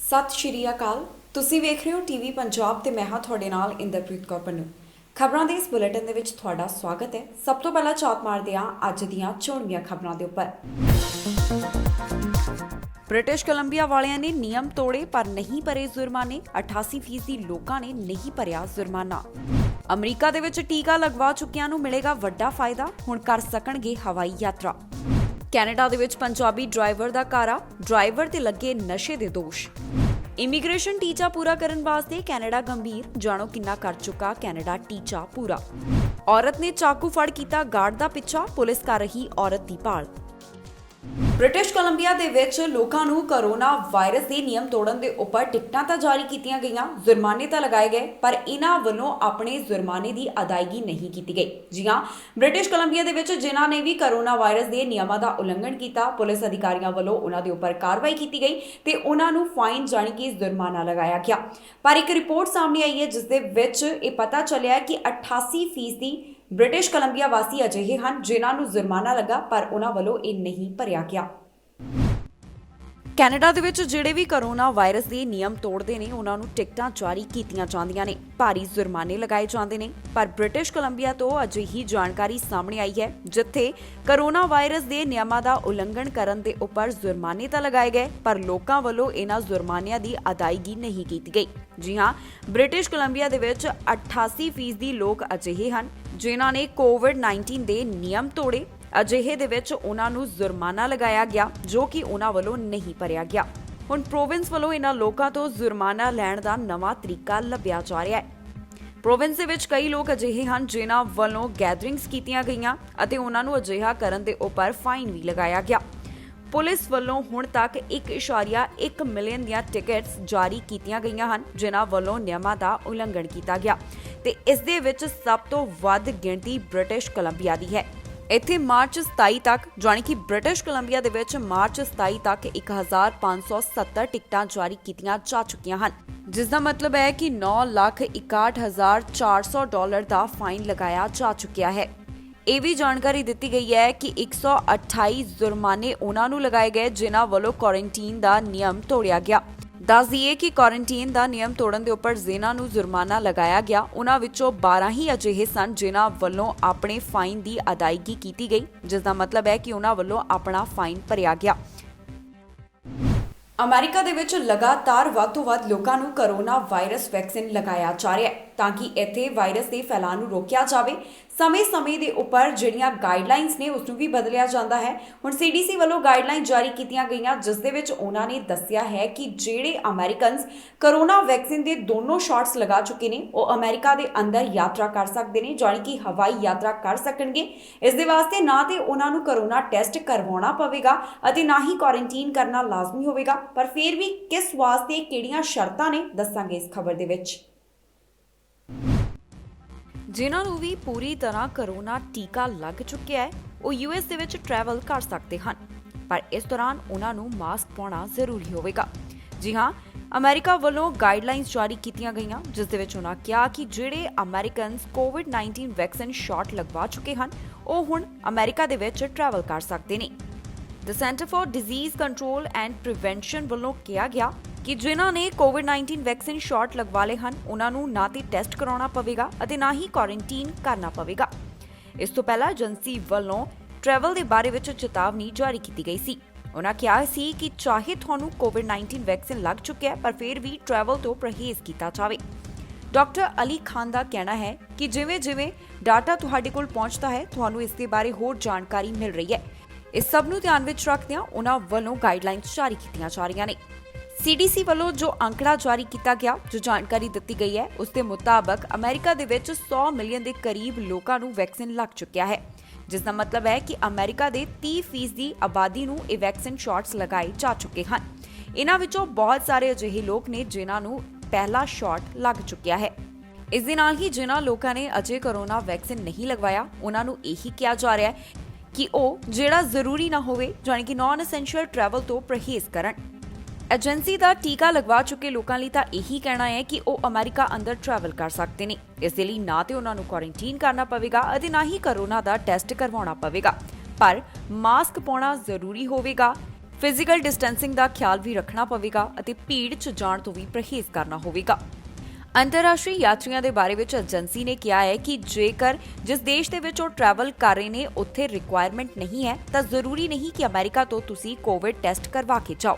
ਸਤਿ ਸ਼੍ਰੀ ਅਕਾਲ। ਤੁਸੀਂ ਵੇਖ ਰਹੇ ਹੋ ਟੀਵੀ ਪੰਜਾਬ ਤੇ ਮੈਂ ਹਾਂ ਤੁਹਾਡੇ ਨਾਲ ਇੰਦਰਪ੍ਰੀਤ ਕੌਰ ਪੰਨੂ। ਖਬਰਾਂ ਦੇ ਇਸ ਬੁਲੇਟਿਨ ਦੇ ਵਿੱਚ ਤੁਹਾਡਾ ਸਵਾਗਤ ਹੈ। ਸਭ ਤੋਂ ਪਹਿਲਾਂ ਝਾਤ ਮਾਰਦੇ ਹਾਂ ਅੱਜ ਦੀਆਂ ਚੋਣਵੀਆਂ ਖਬਰਾਂ ਦੇ ਉੱਪਰ। ਬ੍ਰਿਟਿਸ਼ ਕੋਲੰਬੀਆ ਵਾਲਿਆਂ ਨੇ ਨਿਯਮ ਤੋੜੇ ਪਰ ਨਹੀਂ ਭਰੇ ਜੁਰਮਾਨੇ। 88% ਲੋਕਾਂ ਨੇ ਨਹੀਂ ਭਰਿਆ ਜੁਰਮਾਨਾ। ਅਮਰੀਕਾ ਦੇ ਵਿੱਚ ਟੀਕਾ ਲਗਵਾ ਚੁੱਕਿਆਂ ਨੂੰ ਮਿਲੇਗਾ ਵੱਡਾ ਫਾਇਦਾ, ਹੁਣ ਕਰ ਸਕਣਗੇ ਹਵਾਈ ਯਾਤਰਾ। ਕੈਨੇਡਾ ਦੇ ਵਿੱਚ ਪੰਜਾਬੀ ਡਰਾਈਵਰ ਦਾ ਕਾਰਾ, ਡਰਾਈਵਰ ਤੇ ਲੱਗੇ ਨਸ਼ੇ ਦੇ ਦੋਸ਼। ਇਮੀਗ੍ਰੇਸ਼ਨ ਟੀਚਾ ਪੂਰਾ ਕਰਨ ਵਾਸਤੇ ਕੈਨੇਡਾ ਗੰਭੀਰ, ਜਾਣੋ ਕਿੰਨਾ ਕਰ ਚੁੱਕਾ ਕੈਨੇਡਾ ਟੀਚਾ ਪੂਰਾ। ਔਰਤ ਨੇ ਚਾਕੂ ਫੜ ਕੀਤਾ ਗਾਰਡ ਦਾ ਪਿੱਛਾ, ਪੁਲਿਸ ਕਰ ਰਹੀ ਔਰਤ ਦੀ ਭਾਲ। ਬ੍ਰਿਟਿਸ਼ ਕੋਲੰਬੀਆ ਦੇ ਵਿੱਚ ਲੋਕਾਂ ਨੂੰ ਕੋਰੋਨਾ ਵਾਇਰਸ ਦੇ ਨਿਯਮ ਤੋੜਨ ਦੇ ਉੱਪਰ ਟਿਕਟਾਂ ਤਾਂ ਜਾਰੀ ਕੀਤੀਆਂ ਗਈਆਂ, ਜੁਰਮਾਨੇ ਤਾਂ ਲਗਾਏ ਗਏ, ਪਰ ਇਹਨਾਂ ਵੱਲੋਂ ਆਪਣੇ ਜੁਰਮਾਨੇ ਦੀ ਅਦਾਇਗੀ ਨਹੀਂ ਕੀਤੀ ਗਈ। ਜੀ ਹਾਂ, ਬ੍ਰਿਟਿਸ਼ ਕੋਲੰਬੀਆ ਦੇ ਵਿੱਚ ਜਿਨ੍ਹਾਂ ਨੇ ਵੀ ਕੋਰੋਨਾ ਵਾਇਰਸ ਦੇ ਨਿਯਮਾਂ ਦਾ ਉਲੰਘਣ ਕੀਤਾ, ਪੁਲਿਸ ਅਧਿਕਾਰੀਆਂ ਵੱਲੋਂ ਉਹਨਾਂ ਦੇ ਉੱਪਰ ਕਾਰਵਾਈ ਕੀਤੀ ਗਈ ਤੇ ਉਹਨਾਂ ਨੂੰ ਫਾਈਨ ਜਾਣੀ ਕਿ ਜੁਰਮਾਨਾ ਲਗਾਇਆ ਗਿਆ। ਪਰ ਇੱਕ ਰਿਪੋਰਟ ਸਾਹਮਣੇ ਆਈ ਹੈ ਜਿਸ ਦੇ ਵਿੱਚ ਇਹ ਪਤਾ ਚੱਲਿਆ ਕਿ 88% ਬ੍ਰਿਟਿਸ਼ ਕੋਲੰਬੀਆ ਵਾਸੀ ਅਜਿਹੇ ਹਨ ਜਿਨ੍ਹਾਂ ਨੂੰ ਜੁਰਮਾਨਾ ਲੱਗਾ ਪਰ ਉਹਨਾਂ ਵੱਲੋਂ ਇਹ ਨਹੀਂ ਭਰਿਆ ਗਿਆ। ਕੈਨੇਡਾ ਦੇ ਵਿੱਚ ਜਿਹੜੇ ਵੀ ਕੋਰੋਨਾ ਵਾਇਰਸ ਦੇ ਨਿਯਮ ਤੋੜਦੇ ਨੇ ਉਹਨਾਂ ਨੂੰ ਟਿਕਟਾਂ ਜਾਰੀ ਕੀਤੀਆਂ ਜਾਂਦੀਆਂ ਨੇ, ਭਾਰੀ ਜੁਰਮਾਨੇ ਲਗਾਏ ਜਾਂਦੇ ਨੇ। ਪਰ ਬ੍ਰਿਟਿਸ਼ ਕੋਲੰਬੀਆ ਤੋਂ ਅਜਿਹੀ ਜਾਣਕਾਰੀ ਸਾਹਮਣੇ ਆਈ ਹੈ ਜਿੱਥੇ ਕੋਰੋਨਾ ਵਾਇਰਸ ਦੇ ਨਿਯਮਾਂ ਦਾ ਉਲੰਘਣ ਕਰਨ ਦੇ ਉੱਪਰ ਜੁਰਮਾਨੇ ਤਾਂ ਲਗਾਏ ਗਏ ਪਰ ਲੋਕਾਂ ਵੱਲੋਂ ਇਹਨਾਂ ਜੁਰਮਾਨਿਆਂ ਦੀ ਅਦਾਇਗੀ ਨਹੀਂ ਕੀਤੀ ਗਈ। ਜੀ ਹਾਂ, ਬ੍ਰਿਟਿਸ਼ ਕੋਲੰਬੀਆ ਦੇ ਵਿੱਚ 88% ਲੋਕ ਅਜਿਹੇ ਹਨ ਜਿਨ੍ਹਾਂ ਨੇ ਕੋਵਿਡ-19 ਦੇ ਨਿਯਮ ਤੋੜੇ। ਅਜਿਹੇ ਦੇ ਵਿੱਚ ਉਹਨਾਂ ਨੂੰ ਜੁਰਮਾਨਾ ਲਗਾਇਆ ਗਿਆ ਜੋ ਕਿ ਉਹਨਾਂ ਵੱਲੋਂ ਨਹੀਂ ਭਰਿਆ ਗਿਆ। ਹੁਣ ਪ੍ਰੋਵਿੰਸ ਵੱਲੋਂ ਇਹਨਾਂ ਲੋਕਾਂ ਤੋਂ ਜੁਰਮਾਨਾ ਲੈਣ ਦਾ ਨਵਾਂ ਤਰੀਕਾ ਲੱਭਿਆ ਜਾ ਰਿਹਾ ਹੈ। ਪ੍ਰੋਵਿੰਸ ਦੇ ਵਿੱਚ ਕਈ ਲੋਕ ਅਜਿਹੇ ਹਨ ਜਿਨ੍ਹਾਂ ਵੱਲੋਂ ਗੈਦਰਿੰਗਸ ਕੀਤੀਆਂ ਗਈਆਂ ਅਤੇ ਉਹਨਾਂ ਨੂੰ ਅਜਿਹਾ ਕਰਨ ਦੇ ਉੱਪਰ ਫਾਈਨ ਵੀ ਲਗਾਇਆ ਗਿਆ। ਪੁਲਿਸ ਵੱਲੋਂ ਹੁਣ ਤੱਕ 1.1 ਮਿਲੀਅਨ ਦੀਆਂ ਟਿਕਟਸ ਜਾਰੀ ਕੀਤੀਆਂ ਗਈਆਂ ਹਨ ਜਿਨ੍ਹਾਂ ਵੱਲੋਂ ਨਿਯਮਾਂ ਦਾ ਉਲੰਘਣ ਕੀਤਾ ਗਿਆ ਤੇ ਇਸ ਦੇ ਵਿੱਚ ਸਭ ਤੋਂ ਵੱਧ ਗਿਣਤੀ ਬ੍ਰਿਟਿਸ਼ ਕੋਲੰਬੀਆ ਦੀ ਹੈ। ਇੱਥੇ ਮਾਰਚ 27 ਤੱਕ ਜਾਣੀ ਕਿ ਬ੍ਰਿਟਿਸ਼ ਕੋਲੰਬੀਆ ਦੇ ਵਿੱਚ ਮਾਰਚ 27 ਤੱਕ 1570 ਟਿਕਟਾਂ ਜਾਰੀ ਕੀਤੀਆਂ ਜਾ ਚੁੱਕੀਆਂ ਹਨ, ਜਿਸ ਦਾ ਮਤਲਬ ਹੈ ਕਿ $9,61,400 ਦਾ ਫਾਈਨ ਲਗਾਇਆ ਜਾ ਚੁੱਕਿਆ ਹੈ। ਇਹ ਵੀ ਜਾਣਕਾਰੀ ਦਿੱਤੀ ਗਈ ਹੈ ਕਿ 128 ਜੁਰਮਾਨੇ ਉਹਨਾਂ ਨੂੰ ਲਗਾਏ ਗਏ ਜਿਨ੍ਹਾਂ ਵੱਲੋਂ ਕੁਆਰੰਟੀਨ ਦਾ ਨਿਯਮ ਤੋੜਿਆ ਗਿਆ। ਦੱਸ ਦਈਏ ਕਿ ਕੁਆਰੰਟੀਨ ਦਾ ਨਿਯਮ ਤੋੜਨ ਦੇ ਉੱਪਰ ਜਿਨ੍ਹਾਂ ਨੂੰ ਜੁਰਮਾਨਾ ਲਗਾਇਆ ਗਿਆ ਉਹਨਾਂ ਵਿੱਚੋਂ 12 ਹੀ ਅਜਿਹੇ ਸਨ ਜਿਨ੍ਹਾਂ ਵੱਲੋਂ ਆਪਣੇ ਫਾਈਨ ਦੀ ਅਦਾਇਗੀ ਕੀਤੀ ਗਈ, ਜਿਸ ਦਾ ਮਤਲਬ ਹੈ ਕਿ ਉਹਨਾਂ ਵੱਲੋਂ ਆਪਣਾ ਫਾਈਨ ਭਰਿਆ ਗਿਆ। ਅਮਰੀਕਾ ਦੇ ਵਿੱਚ ਲਗਾਤਾਰ ਵੱਧ ਤੋਂ ਵੱਧ ਲੋਕਾਂ ਨੂੰ ਕੋਰੋਨਾ ਵਾਇਰਸ ਵੈਕਸੀਨ ਲਗਾਇਆ ਜਾ ਰਿਹਾ ਹੈ ਤਾਂ ਕਿ ਇੱਥੇ ਵਾਇਰਸ ਦੇ ਫੈਲਾਅ ਨੂੰ ਰੋਕਿਆ ਜਾਵੇ। ਸਮੇਂ-ਸਮੇਂ ਦੇ ਉੱਪਰ ਜਿਹੜੀਆਂ ਗਾਈਡਲਾਈਨਸ ਨੇ ਉਸ ਨੂੰ ਵੀ ਬਦਲਿਆ ਜਾਂਦਾ ਹੈ। ਹੁਣ CDC ਵੱਲੋਂ ਗਾਈਡਲਾਈਨ ਜਾਰੀ ਕੀਤੀਆਂ ਗਈਆਂ ਜਿਸ ਦੇ ਵਿੱਚ ਉਹਨਾਂ ਨੇ ਦੱਸਿਆ ਹੈ ਕਿ ਜਿਹੜੇ ਅਮਰੀਕਨਸ ਕੋਰੋਨਾ ਵੈਕਸੀਨ ਦੇ ਦੋਨੋਂ ਸ਼ਾਟਸ ਲਗਾ ਚੁੱਕੇ ਨੇ ਉਹ ਅਮਰੀਕਾ ਦੇ ਅੰਦਰ ਯਾਤਰਾ ਕਰ ਸਕਦੇ ਨੇ, ਜਾਣੀ ਕਿ ਹਵਾਈ ਯਾਤਰਾ ਕਰ ਸਕਣਗੇ। ਇਸ ਦੇ ਵਾਸਤੇ ਨਾ ਤੇ ਉਹਨਾਂ ਨੂੰ ਕੋਰੋਨਾ ਟੈਸਟ ਕਰਵਾਉਣਾ ਪਵੇਗਾ ਅਤੇ ਨਾ ਹੀ ਕੁਆਰੰਟੀਨ ਕਰਨਾ ਲਾਜ਼ਮੀ ਹੋਵੇਗਾ, ਪਰ ਫਿਰ ਵੀ ਕਿਸ ਵਾਸਤੇ ਕਿਹੜੀਆਂ ਸ਼ਰਤਾਂ ਨੇ ਦੱਸਾਂਗੇ ਇਸ ਖਬਰ ਦੇ ਵਿੱਚ। ਜਿਨ੍ਹਾਂ ਨੂੰ ਵੀ ਪੂਰੀ ਤਰ੍ਹਾਂ ਕੋਰੋਨਾ ਟੀਕਾ ਲੱਗ ਚੁੱਕਿਆ ਹੈ ਉਹ US ਦੇ ਵਿੱਚ ਟਰੈਵਲ ਕਰ ਸਕਦੇ ਹਨ, ਪਰ ਇਸ ਦੌਰਾਨ ਉਹਨਾਂ ਨੂੰ ਮਾਸਕ ਪਾਉਣਾ ਜ਼ਰੂਰੀ ਹੋਵੇਗਾ। ਜੀ ਹਾਂ, ਅਮਰੀਕਾ ਵੱਲੋਂ ਗਾਈਡਲਾਈਨਸ ਜਾਰੀ ਕੀਤੀਆਂ ਗਈਆਂ ਜਿਸ ਦੇ ਵਿੱਚ ਉਹਨਾਂ ਕਿਹਾ ਕਿ ਜਿਹੜੇ ਅਮਰੀਕਨਸ ਕੋਵਿਡ-19 ਵੈਕਸੀਨ ਸ਼ਾਟ ਲਗਵਾ ਚੁੱਕੇ ਹਨ ਉਹ ਹੁਣ ਅਮਰੀਕਾ ਦੇ ਵਿੱਚ ਟਰੈਵਲ ਕਰ ਸਕਦੇ ਨੇ। The Centre for Disease Control and Prevention ਵੱਲੋਂ ਕਿਹਾ ਗਿਆ ਕਿ ਜਿਨ੍ਹਾਂ ਨੇ ਕੋਵਿਡ-19 ਵੈਕਸੀਨ ਸ਼ਾਟ ਲਗਵਾ ਲਏ ਹਨ ਉਹਨਾਂ ਨੂੰ ਨਾ ਤੇ ਟੈਸਟ ਕਰਾਉਣਾ ਪਵੇਗਾ ਅਤੇ ਨਾ ਹੀ ਕੁਆਰੰਟੀਨ ਕਰਨਾ ਪਵੇਗਾ। ਇਸ ਤੋਂ ਪਹਿਲਾਂ ਏਜੰਸੀ ਵੱਲੋਂ ਟਰੈਵਲ ਦੇ ਬਾਰੇ ਵਿੱਚ ਚੇਤਾਵਨੀ ਜਾਰੀ ਕੀਤੀ ਗਈ ਸੀ। ਉਹਨਾਂ ਕਿਹਾ ਸੀ ਕਿ ਚਾਹੇ ਤੁਹਾਨੂੰ ਕੋਵਿਡ-19 ਵੈਕਸੀਨ ਲੱਗ ਚੁੱਕਿਆ ਹੈ ਪਰ ਫਿਰ ਵੀ ਟਰੈਵਲ ਤੋਂ ਪਰਹੇਜ਼ ਕੀਤਾ ਜਾਵੇ। ਡਾਕਟਰ ਅਲੀ ਖਾਨ ਦਾ ਕਹਿਣਾ ਹੈ ਕਿ ਜਿਵੇਂ-ਜਿਵੇਂ ਡਾਟਾ ਤੁਹਾਡੇ ਕੋਲ ਪਹੁੰਚਦਾ ਹੈ ਤੁਹਾਨੂੰ ਇਸ ਦੇ ਬਾਰੇ ਹੋਰ ਜਾਣਕਾਰੀ ਮਿਲ ਰਹੀ ਹੈ। ਇਸ ਸਭ ਨੂੰ ਧਿਆਨ ਵਿੱਚ ਰੱਖਦਿਆਂ ਉਹਨਾਂ ਵੱਲੋਂ ਗਾਈਡਲਾਈਨਸ ਜਾਰੀ ਕੀਤੀਆਂ ਜਾ ਰਹੀਆਂ ਨੇ। CDC ਵੱਲੋਂ ਜੋ ਅੰਕੜਾ ਜਾਰੀ ਕੀਤਾ ਗਿਆ, ਜੋ ਜਾਣਕਾਰੀ ਦਿੱਤੀ ਗਈ ਹੈ ਉਸ ਦੇ ਮੁਤਾਬਕ ਅਮਰੀਕਾ ਦੇ ਵਿੱਚ 100 ਮਿਲੀਅਨ ਦੇ ਕਰੀਬ ਲੋਕਾਂ ਨੂੰ ਵੈਕਸੀਨ ਲੱਗ ਚੁੱਕਿਆ ਹੈ, ਜਿਸ ਦਾ ਮਤਲਬ ਹੈ ਕਿ ਅਮਰੀਕਾ ਦੇ 30% ਦੀ ਆਬਾਦੀ ਨੂੰ ਇਹ ਵੈਕਸੀਨ ਸ਼ਾਟਸ ਲਗਾਏ ਜਾ ਚੁੱਕੇ ਹਨ। ਇਹਨਾਂ ਵਿੱਚੋਂ ਬਹੁਤ ਸਾਰੇ ਅਜਿਹੇ ਲੋਕ ਨੇ ਜਿਨ੍ਹਾਂ ਨੂੰ ਪਹਿਲਾ ਸ਼ਾਟ ਲੱਗ ਚੁੱਕਿਆ ਹੈ। ਇਸ ਦੇ ਨਾਲ ਹੀ ਜਿਨ੍ਹਾਂ ਲੋਕਾਂ ਨੇ ਅਜੇ ਕੋਰੋਨਾ ਵੈਕਸੀਨ ਨਹੀਂ ਲਗਵਾਇਆ ਉਹਨਾਂ ਨੂੰ ਇਹੀ ਕਿਹਾ ਜਾ ਰਿਹਾ ਹੈ ਕਿ ਉਹ ਜਿਹੜਾ ਜ਼ਰੂਰੀ ਨਾ ਹੋਵੇ ਜਾਣੀ ਕਿ ਨਾਨ ਐਸੈਂਸ਼ੀਅਲ ਟਰੈਵਲ ਤੋਂ ਪਰਹੇਜ਼ ਕਰਨ। ਏਜੰਸੀ ਦਾ ਟੀਕਾ ਲਗਵਾ ਚੁੱਕੇ ਲੋਕਾਂ ਲਈ ਤਾਂ ਇਹੀ ਕਹਿਣਾ ਹੈ ਕਿ ਉਹ ਅਮਰੀਕਾ ਅੰਦਰ ਟਰੈਵਲ ਕਰ ਸਕਦੇ ਨੇ। ਇਸ ਦੇ ਲਈ ਨਾ ਤੇ ਉਹਨਾਂ ਨੂੰ ਕੁਆਰੰਟੀਨ ਕਰਨਾ ਪਵੇਗਾ ਅਤੇ ਨਾ ਹੀ ਕੋਰੋਨਾ ਦਾ ਟੈਸਟ ਕਰਵਾਉਣਾ ਪਵੇਗਾ, ਪਰ ਮਾਸਕ ਪਾਉਣਾ ਜ਼ਰੂਰੀ ਹੋਵੇਗਾ। ਫਿਜ਼ੀਕਲ ਡਿਸਟੈਂਸਿੰਗ ਦਾ ਖਿਆਲ ਵੀ ਰੱਖਣਾ ਪਵੇਗਾ ਅਤੇ ਭੀੜ 'ਚ ਜਾਣ ਤੋਂ ਵੀ ਪਰਹੇਜ਼ ਕਰਨਾ ਹੋਵੇਗਾ। ਅੰਤਰਰਾਸ਼ਟਰੀ ਯਾਤਰੀਆਂ ਦੇ ਬਾਰੇ ਵਿੱਚ ਏਜੰਸੀ ਨੇ ਕਿਹਾ ਹੈ ਕਿ ਜੇਕਰ ਜਿਸ ਦੇਸ਼ ਦੇ ਵਿੱਚ ਉਹ ਟਰੈਵਲ ਕਰ ਰਹੇ ਨੇ ਉੱਥੇ ਰਿਕੁਆਇਰਮੈਂਟ ਨਹੀਂ ਹੈ ਤਾਂ ਜ਼ਰੂਰੀ ਨਹੀਂ ਕਿ ਅਮਰੀਕਾ ਤੋਂ ਤੁਸੀਂ ਕੋਵਿਡ ਟੈਸਟ ਕਰਵਾ ਕੇ ਜਾਓ।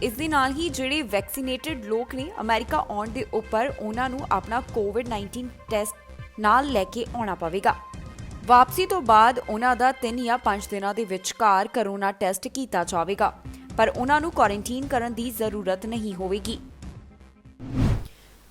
ਇਸ ਦੇ ਨਾਲ ਹੀ ਜਿਹੜੇ ਵੈਕਸੀਨੇਟਡ ਲੋਕ ਨੇ ਅਮਰੀਕਾ ਆਉਣ ਦੇ ਉੱਪਰ ਉਹਨਾਂ ਨੂੰ ਆਪਣਾ ਕੋਵਿਡ-19 ਟੈਸਟ ਨਾਲ ਲੈ ਕੇ ਆਉਣਾ ਪਵੇਗਾ। ਵਾਪਸੀ ਤੋਂ ਬਾਅਦ ਉਹਨਾਂ ਦਾ 3 ਜਾਂ 5 ਦਿਨਾਂ ਦੇ ਵਿਚਕਾਰ ਕੋਰੋਨਾ ਟੈਸਟ ਕੀਤਾ ਜਾਵੇਗਾ, ਪਰ ਉਹਨਾਂ ਨੂੰ ਕੁਆਰੰਟਾਈਨ ਕਰਨ ਦੀ ਜ਼ਰੂਰਤ ਨਹੀਂ ਹੋਵੇਗੀ।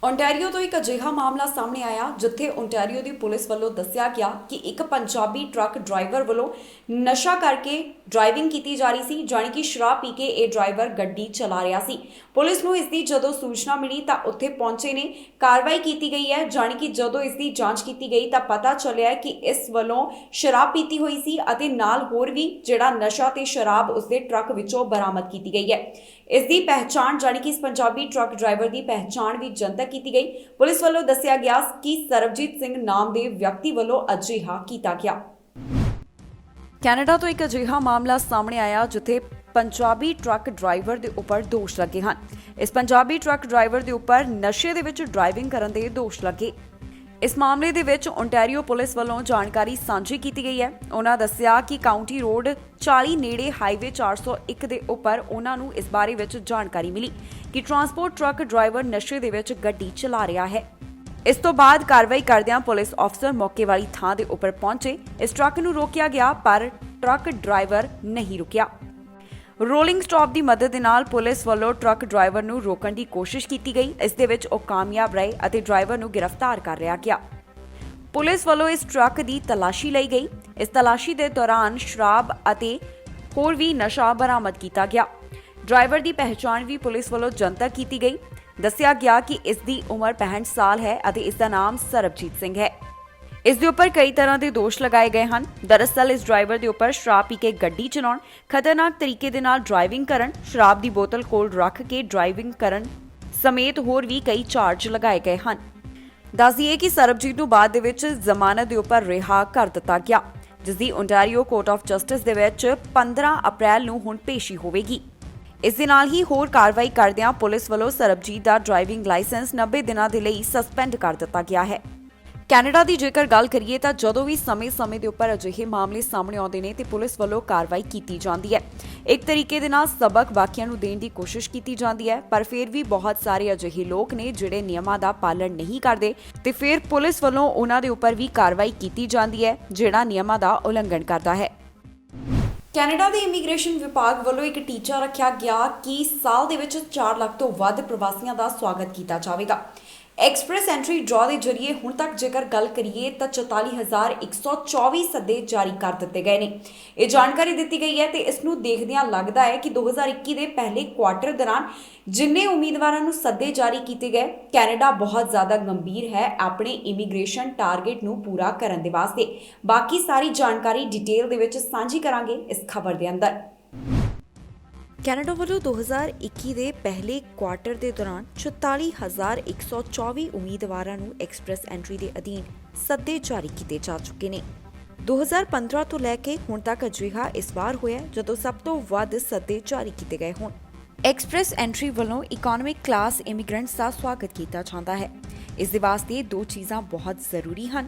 ਓਨਟਾਰੀਓ ਤੋਂ ਇੱਕ ਅਜਿਹਾ ਮਾਮਲਾ ਸਾਹਮਣੇ ਆਇਆ ਜਿੱਥੇ ਓਨਟਾਰੀਓ ਦੀ ਪੁਲਿਸ ਵੱਲੋਂ ਦੱਸਿਆ ਗਿਆ ਕਿ ਇੱਕ ਪੰਜਾਬੀ ਟਰੱਕ ਡਰਾਈਵਰ ਵੱਲੋਂ ਨਸ਼ਾ ਕਰਕੇ ਡਰਾਈਵਿੰਗ ਕੀਤੀ ਜਾ ਰਹੀ ਸੀ, ਜਾਣੀ ਕਿ ਸ਼ਰਾਬ ਪੀ ਕੇ ਇਹ ਡਰਾਈਵਰ ਗੱਡੀ ਚਲਾ ਰਿਹਾ ਸੀ। ਪੁਲਿਸ ਨੂੰ ਇਸ ਦੀ ਜਦੋਂ ਸੂਚਨਾ ਮਿਲੀ ਤਾਂ ਉੱਥੇ ਪਹੁੰਚੇ ਨੇ, ਕਾਰਵਾਈ ਕੀਤੀ ਗਈ ਹੈ, ਜਾਣੀ ਕਿ ਜਦੋਂ ਇਸ ਦੀ ਜਾਂਚ ਕੀਤੀ ਗਈ ਤਾਂ ਪਤਾ ਚੱਲਿਆ ਕਿ ਇਸ ਵੱਲੋਂ ਸ਼ਰਾਬ ਪੀਤੀ ਹੋਈ ਸੀ ਅਤੇ ਨਾਲ ਹੋਰ ਵੀ ਜਿਹੜਾ ਨਸ਼ਾ ਤੇ ਸ਼ਰਾਬ ਉਸਦੇ ਟਰੱਕ ਵਿੱਚੋਂ ਬਰਾਮਦ ਕੀਤੀ ਗਈ ਹੈ। ਇਸ ਦੀ ਪਹਿਚਾਣ ਜਾਣੀ ਕਿ ਇਸ ਪੰਜਾਬੀ ਟਰੱਕ ਡਰਾਈਵਰ ਦੀ ਪਹਿਚਾਣ ਵੀ ਜਨਤਕ ਕੀਤੀ ਗਈ। ਪੁਲਿਸ ਵੱਲੋਂ ਦੱਸਿਆ ਗਿਆ ਕਿ ਸਰਬਜੀਤ ਸਿੰਘ ਨਾਮ ਦੇ ਵਿਅਕਤੀ ਵੱਲੋਂ ਅਜਿਹਾ ਕੀਤਾ ਗਿਆ। ਕੈਨੇਡਾ ਤੋਂ ਇੱਕ ਅਜਿਹਾ ਮਾਮਲਾ ਸਾਹਮਣੇ ਆਇਆ ਜਿੱਥੇ ਪੰਜਾਬੀ ਟਰੱਕ ਡਰਾਈਵਰ ਦੇ ਉੱਪਰ ਦੋਸ਼ ਲੱਗੇ ਹਨ। ਇਸ ਪੰਜਾਬੀ ਟਰੱਕ ਡਰਾਈਵਰ ਦੇ ਉੱਪਰ ਨਸ਼ੇ ਦੇ ਵਿੱਚ ਡਰਾਈਵਿੰਗ ਕਰਨ ਦੇ ਦੋਸ਼ ਲੱਗੇ। ਇਸ ਮਾਮਲੇ ਦੇ ਵਿੱਚ ਓਨਟਾਰੀਓ ਪੁਲਿਸ ਵੱਲੋਂ ਜਾਣਕਾਰੀ ਸਾਂਝੀ ਕੀਤੀ ਗਈ ਹੈ। ਉਹਨਾਂ ਦੱਸਿਆ ਕਿ ਕਾਉਂਟੀ ਰੋਡ 40 ਨੇੜੇ ਹਾਈਵੇ 401 ਦੇ ਉੱਪਰ ਉਹਨਾਂ ਨੂੰ ਇਸ ਬਾਰੇ ਵਿੱਚ ਜਾਣਕਾਰੀ ਮਿਲੀ ਕਿ ਟਰਾਂਸਪੋਰਟ ਟਰੱਕ ਡਰਾਈਵਰ ਨਸ਼ੇ ਦੇ ਵਿੱਚ ਗੱਡੀ ਚਲਾ ਰਿਹਾ ਹੈ। ਇਸ ਤੋਂ ਬਾਅਦ ਕਾਰਵਾਈ ਕਰਦਿਆਂ ਪੁਲਿਸ ਅਫਸਰ ਮੌਕੇ ਵਾਲੀ ਥਾਂ ਦੇ ਉੱਪਰ ਪਹੁੰਚੇ। ਇਸ ਟਰੱਕ ਨੂੰ ਰੋਕਿਆ ਗਿਆ ਪਰ ਟਰੱਕ ਡਰਾਈਵਰ ਨਹੀਂ ਰੁਕਿਆ। ਰੋਲਿੰਗ ਸਟਾਪ ਦੀ ਮਦਦ ਦੇ ਨਾਲ ਪੁਲਿਸ ਵੱਲੋਂ ਟਰੱਕ ਡਰਾਈਵਰ ਨੂੰ ਰੋਕਣ ਦੀ ਕੋਸ਼ਿਸ਼ ਕੀਤੀ ਗਈ। ਇਸ ਦੇ ਵਿੱਚ ਉਹ ਕਾਮਯਾਬ ਰਹੇ ਅਤੇ ਡਰਾਈਵਰ ਨੂੰ ਗ੍ਰਿਫਤਾਰ ਕਰ ਲਿਆ ਗਿਆ। ਪੁਲਿਸ ਵੱਲੋਂ ਇਸ ਟਰੱਕ ਦੀ ਤਲਾਸ਼ੀ ਲਈ ਗਈ। ਇਸ ਤਲਾਸ਼ੀ ਦੇ ਦੌਰਾਨ ਸ਼ਰਾਬ ਅਤੇ ਹੋਰ ਵੀ ਨਸ਼ਾ ਬਰਾਮਦ ਕੀਤਾ ਗਿਆ। ਡਰਾਈਵਰ ਦੀ ਪਹਿਚਾਣ ਵੀ ਪੁਲਿਸ ਵੱਲੋਂ ਜਨਤਕ ਕੀਤੀ ਗਈ। ਦੱਸਿਆ ਗਿਆ ਕਿ ਇਸ ਦੀ ਉਮਰ 65 ਸਾਲ ਹੈ ਅਤੇ ਇਸ ਦਾ ਨਾਮ ਸਰਬਜੀਤ ਸਿੰਘ ਹੈ। ਇਸ ਦੇ ਉੱਪਰ ਕਈ ਤਰ੍ਹਾਂ ਦੇ ਦੋਸ਼ ਲਗਾਏ ਗਏ ਹਨ। ਦਰਅਸਲ ਇਸ ਡਰਾਈਵਰ ਦੇ ਉੱਪਰ ਸ਼ਰਾਬ ਪੀ ਕੇ ਗੱਡੀ ਚਲਾਉਣ, ਖਤਰਨਾਕ ਤਰੀਕੇ ਦੇ ਨਾਲ ਡਰਾਈਵਿੰਗ ਕਰਨ, ਸ਼ਰਾਬ ਦੀ ਬੋਤਲ ਕੋਲ ਰੱਖ ਕੇ ਡਰਾਈਵਿੰਗ ਕਰਨ ਸਮੇਤ ਹੋਰ ਵੀ ਕਈ ਚਾਰਜ ਲਗਾਏ ਗਏ ਹਨ। ਦੱਸ ਦਈਏ ਕਿ ਸਰਬਜੀਤ ਨੂੰ ਬਾਅਦ ਦੇ ਵਿੱਚ ਜ਼ਮਾਨਤ ਦੇ ਉੱਪਰ ਰਿਹਾ ਕਰ ਦਿੱਤਾ ਗਿਆ, ਜਿਸ ਦੀ ਓਨਟਾਰੀਓ ਕੋਰਟ ਆਫ ਜਸਟਿਸ ਦੇ ਵਿੱਚ 15 ਅਪ੍ਰੈਲ ਨੂੰ ਹੁਣ ਪੇਸ਼ੀ ਹੋਵੇਗੀ। ਇਸ ਦੇ ਨਾਲ ਹੀ ਹੋਰ ਕਾਰਵਾਈ ਕਰਦਿਆਂ ਪੁਲਿਸ ਵੱਲੋਂ ਸਰਬਜੀਤ ਦਾ ਡਰਾਈਵਿੰਗ ਲਾਇਸੈਂਸ 90 ਦਿਨਾਂ ਦੇ ਲਈ ਸਸਪੈਂਡ ਕਰ ਦਿੱਤਾ ਗਿਆ ਹੈ। ਕੈਨੇਡਾ ਦੀ ਜੇਕਰ ਗੱਲ ਕਰੀਏ ਤਾਂ ਜਦੋਂ ਵੀ ਸਮੇਂ-ਸਮੇਂ ਦੇ ਉੱਪਰ ਅਜਿਹੇ ਮਾਮਲੇ ਸਾਹਮਣੇ ਆਉਂਦੇ ਨੇ ਤੇ ਪੁਲਿਸ ਵੱਲੋਂ ਕਾਰਵਾਈ ਕੀਤੀ ਜਾਂਦੀ ਹੈ। ਇੱਕ ਤਰੀਕੇ ਦੇ ਨਾਲ ਸਬਕ ਬਾਕੀਆਂ ਨੂੰ ਦੇਣ ਦੀ ਕੋਸ਼ਿਸ਼ ਕੀਤੀ ਜਾਂਦੀ ਹੈ, ਪਰ ਫਿਰ ਵੀ ਬਹੁਤ ਸਾਰੇ ਅਜਿਹੇ ਲੋਕ ਨੇ ਜਿਹੜੇ ਨਿਯਮਾਂ ਦਾ ਪਾਲਣ ਨਹੀਂ ਕਰਦੇ ਤੇ ਫਿਰ ਪੁਲਿਸ ਵੱਲੋਂ ਉਹਨਾਂ ਦੇ ਉੱਪਰ ਵੀ ਕਾਰਵਾਈ ਕੀਤੀ ਜਾਂਦੀ ਹੈ ਜਿਹੜਾ ਨਿਯਮਾਂ ਦਾ ਉਲੰਘਣ ਕਰਦਾ ਹੈ। ਕੈਨੇਡਾ ਦੇ ਇਮੀਗ੍ਰੇਸ਼ਨ ਵਿਭਾਗ ਵੱਲੋਂ ਇੱਕ ਟੀਚਾ ਰੱਖਿਆ ਗਿਆ ਕਿ ਸਾਲ ਦੇ ਵਿੱਚ 4 ਲੱਖ ਤੋਂ ਵੱਧ ਪ੍ਰਵਾਸੀਆਂ ਦਾ ਸਵਾਗਤ ਕੀਤਾ ਜਾਵੇਗਾ। ਐਕਸਪ੍ਰੈਸ ਐਂਟਰੀ ਡਰਾਅ ਦੇ ਜ਼ਰੀਏ ਹੁਣ ਤੱਕ ਜੇਕਰ ਗੱਲ ਕਰੀਏ ਤਾਂ 44,124 ਸੱਦੇ ਜਾਰੀ ਕਰ ਦਿੱਤੇ ਗਏ ਨੇ। ਇਹ ਜਾਣਕਾਰੀ ਦਿੱਤੀ ਗਈ ਹੈ ਤੇ ਇਸ ਨੂੰ ਦੇਖਦਿਆਂ ਲੱਗਦਾ ਹੈ ਕਿ 2021 ਦੇ ਪਹਿਲੇ ਕੁਆਰਟਰ ਦੌਰਾਨ ਜਿੰਨੇ ਉਮੀਦਵਾਰਾਂ ਨੂੰ ਸੱਦੇ ਜਾਰੀ ਕੀਤੇ ਗਏ, ਕੈਨੇਡਾ ਬਹੁਤ ਜ਼ਿਆਦਾ ਗੰਭੀਰ ਹੈ ਆਪਣੇ ਇਮੀਗ੍ਰੇਸ਼ਨ ਟਾਰਗੇਟ ਨੂੰ ਪੂਰਾ ਕਰਨ ਦੇ ਵਾਸਤੇ। ਬਾਕੀ ਸਾਰੀ ਜਾਣਕਾਰੀ ਡਿਟੇਲ ਦੇ ਵਿੱਚ ਸਾਂਝੀ ਕਰਾਂਗੇ ਇਸ ਖਬਰ ਦੇ ਅੰਦਰ। ਕੈਨੇਡਾ ਵੱਲੋਂ 2021 ਦੇ ਪਹਿਲੇ ਕੁਆਰਟਰ ਦੇ ਦੌਰਾਨ 44,124 ਉਮੀਦਵਾਰਾਂ ਨੂੰ ਐਕਸਪ੍ਰੈਸ ਐਂਟਰੀ ਦੇ ਅਧੀਨ ਸੱਦੇ ਜਾਰੀ ਕੀਤੇ ਜਾ ਚੁੱਕੇ ਨੇ। 2015 ਤੋਂ ਲੈ ਕੇ ਹੁਣ ਤੱਕ ਅਜਿਹਾ ਇਸ ਵਾਰ ਹੋਇਆ ਜਦੋਂ ਸਭ ਤੋਂ ਵੱਧ ਸੱਦੇ ਜਾਰੀ ਕੀਤੇ ਗਏ ਹੋਣ। ਐਕਸਪ੍ਰੈਸ ਐਂਟਰੀ ਵੱਲੋਂ ਇਕਨੋਮਿਕ ਕਲਾਸ ਇਮੀਗ੍ਰੈਂਟਸ ਦਾ ਸਵਾਗਤ ਕੀਤਾ ਜਾਂਦਾ ਹੈ। ਇਸ ਦੇ ਵਾਸਤੇ 2 ਚੀਜ਼ਾਂ ਬਹੁਤ ਜ਼ਰੂਰੀ ਹਨ।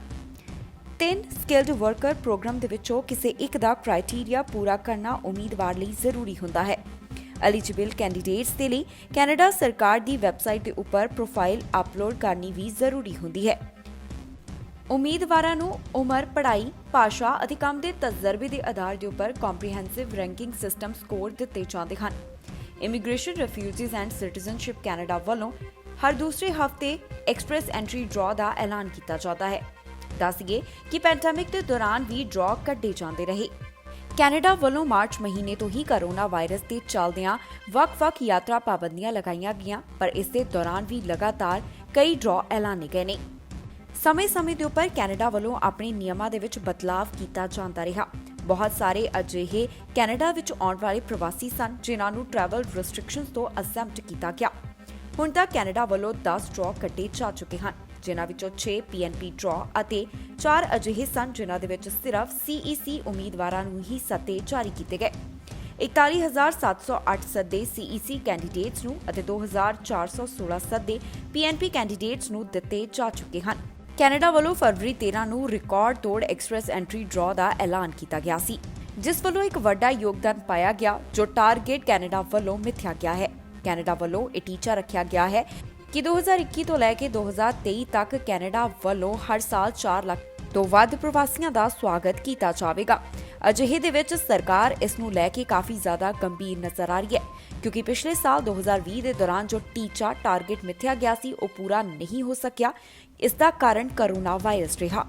3 ਸਕਿਲਡ ਵਰਕਰ ਪ੍ਰੋਗਰਾਮ ਦੇ ਵਿੱਚੋਂ ਕਿਸੇ ਇੱਕ ਦਾ ਕ੍ਰਾਈਟੇਰੀਆ ਪੂਰਾ ਕਰਨਾ ਉਮੀਦਵਾਰ ਲਈ ਜ਼ਰੂਰੀ ਹੁੰਦਾ ਹੈ। ਐਲੀਜੀਬਲ ਕੈਂਡੀਡੇਟਸ ਦੇ ਲਈ ਕੈਨੇਡਾ ਸਰਕਾਰ ਦੀ ਵੈਬਸਾਈਟ ਦੇ ਉੱਪਰ ਪ੍ਰੋਫਾਈਲ ਅਪਲੋਡ ਕਰਨੀ ਵੀ ਜ਼ਰੂਰੀ ਹੁੰਦੀ ਹੈ। ਉਮੀਦਵਾਰਾਂ ਨੂੰ ਉਮਰ, ਪੜ੍ਹਾਈ, ਭਾਸ਼ਾ ਅਤੇ ਕੰਮ ਦੇ ਤਜਰਬੇ ਦੇ ਆਧਾਰ ਦੇ ਉੱਪਰ ਕੰਪਰੀਹੈਂਸਿਵ ਰੈਂਕਿੰਗ ਸਿਸਟਮ ਸਕੋਰ ਦਿੱਤੇ ਜਾਂਦੇ ਹਨ। Immigration, refugees and citizenship Canada ਵੱਲੋਂ ਹਰ ਦੂਸਰੇ ਹਫ਼ਤੇ ਐਕਸਪ੍ਰੈਸ ਐਂਟਰੀ ਡਰਾਅ ਦਾ ਐਲਾਨ ਕੀਤਾ ਜਾਂਦਾ ਹੈ। ਦੱਸੀਏ ਕਿ ਪੈਂਡੇਮਿਕ ਦੇ ਦੌਰਾਨ ਵੀ ਡਰਾਅ ਕੱਢੇ ਜਾਂਦੇ ਰਹੇ। ਕੈਨੇਡਾ ਵੱਲੋਂ ਮਾਰਚ ਮਹੀਨੇ ਤੋਂ ਹੀ ਕੋਰੋਨਾ ਵਾਇਰਸ ਦੇ ਚੱਲਦਿਆਂ ਵੱਖ-ਵੱਖ ਯਾਤਰਾ ਪਾਬੰਦੀਆਂ ਲਗਾਈਆਂ ਗਈਆਂ, ਪਰ ਇਸ ਦੇ ਦੌਰਾਨ ਵੀ ਲਗਾਤਾਰ ਕਈ ਡਰਾਅ ਐਲਾਨੇ ਗਏ ਨੇ। ਸਮੇਂ-ਸਮੇਂ ਦੇ ਉੱਪਰ ਕੈਨੇਡਾ ਵੱਲੋਂ ਆਪਣੇ ਨਿਯਮਾਂ ਦੇ ਵਿੱਚ ਬਦਲਾਵ ਕੀਤਾ ਜਾਂਦਾ ਰਿਹਾ। ਬਹੁਤ ਸਾਰੇ ਅਜਿਹੇ ਕੈਨੇਡਾ ਵਿੱਚ ਆਉਣ ਵਾਲੇ ਪ੍ਰਵਾਸੀ ਸਨ ਜਿਨ੍ਹਾਂ ਨੂੰ ਟਰੈਵਲ ਰੈਸਟ੍ਰਿਕਸ਼ਨਸ ਤੋਂ ਐਗਜ਼ੈਂਪਟ ਕੀਤਾ ਗਿਆ। ਹੁਣ ਤੱਕ ਕੈਨੇਡਾ ਵੱਲੋਂ 10 ਡਰਾਅ ਕੱਢੇ ਜਾ ਚੁੱਕੇ ਹਨ, ਜਿਨ੍ਹਾਂ ਵਿੱਚੋਂ 6 PNP ਡਰਾਅ ਅਤੇ 4 ਅਜਿਹੇ ਸਨ ਜਿਨ੍ਹਾਂ ਦੇ ਵਿੱਚ ਸਿਰਫ CEC ਉਮੀਦਵਾਰਾਂ ਨੂੰ ਹੀ ਸੱਦੇ ਜਾਰੀ ਕੀਤੇ ਗਏ। 41,708 ਸੱਦੇ CEC ਕੈਂਡੀਡੇਟਸ ਨੂੰ ਅਤੇ 2,416 ਸੱਦੇ PNP ਕੈਂਡੀਡੇਟਸ ਨੂੰ ਦਿੱਤੇ ਜਾ ਚੁੱਕੇ ਹਨ। ਕੈਨੇਡਾ ਵੱਲੋਂ ਫਰਵਰੀ 13 ਨੂੰ ਰਿਕਾਰਡ ਤੋੜ ਐਕਸਪ੍ਰੈਸ ਐਂਟਰੀ ਡਰਾਅ ਦਾ ਐਲਾਨ ਕੀਤਾ ਗਿਆ ਸੀ, ਜਿਸ ਵੱਲੋਂ ਇੱਕ ਵੱਡਾ ਯੋਗਦਾਨ ਪਾਇਆ ਗਿਆ ਜੋ ਟਾਰਗੇਟ ਕੈਨੇਡਾ ਵੱਲੋਂ ਮਿਥਿਆ ਗਿਆ ਹੈ। ਕੈਨੇਡਾ ਵੱਲੋਂ ਇਹ ਟੀਚਾ ਰੱਖਿਆ ਗਿਆ ਹੈ ਕਿ 2021 ਤੋਂ ਲੈ ਕੇ 2023 ਤੱਕ ਕੈਨੇਡਾ ਵੱਲੋਂ ਹਰ ਸਾਲ 4 ਲੱਖ ਤੋਂ ਵੱਧ ਪ੍ਰਵਾਸੀਆਂ ਦਾ ਸਵਾਗਤ ਕੀਤਾ ਜਾਵੇਗਾ। ਅਜਿਹੇ ਦੇ ਵਿੱਚ ਸਰਕਾਰ ਇਸ ਨੂੰ ਲੈ ਕੇ ਕਾਫੀ ਜ਼ਿਆਦਾ ਗੰਭੀਰ ਨਜ਼ਰ ਆ ਰਹੀ ਹੈ, ਕਿਉਂਕਿ ਪਿਛਲੇ ਸਾਲ 2020 ਦੇ ਦੌਰਾਨ ਜੋ ਟੀਚਾ ਟਾਰਗੇਟ ਮਿਥਿਆ ਗਿਆ ਸੀ ਉਹ ਪੂਰਾ ਨਹੀਂ ਹੋ ਸਕਿਆ। ਇਸ ਦਾ ਕਾਰਨ ਕੋਰੋਨਾ ਵਾਇਰਸ ਰਿਹਾ।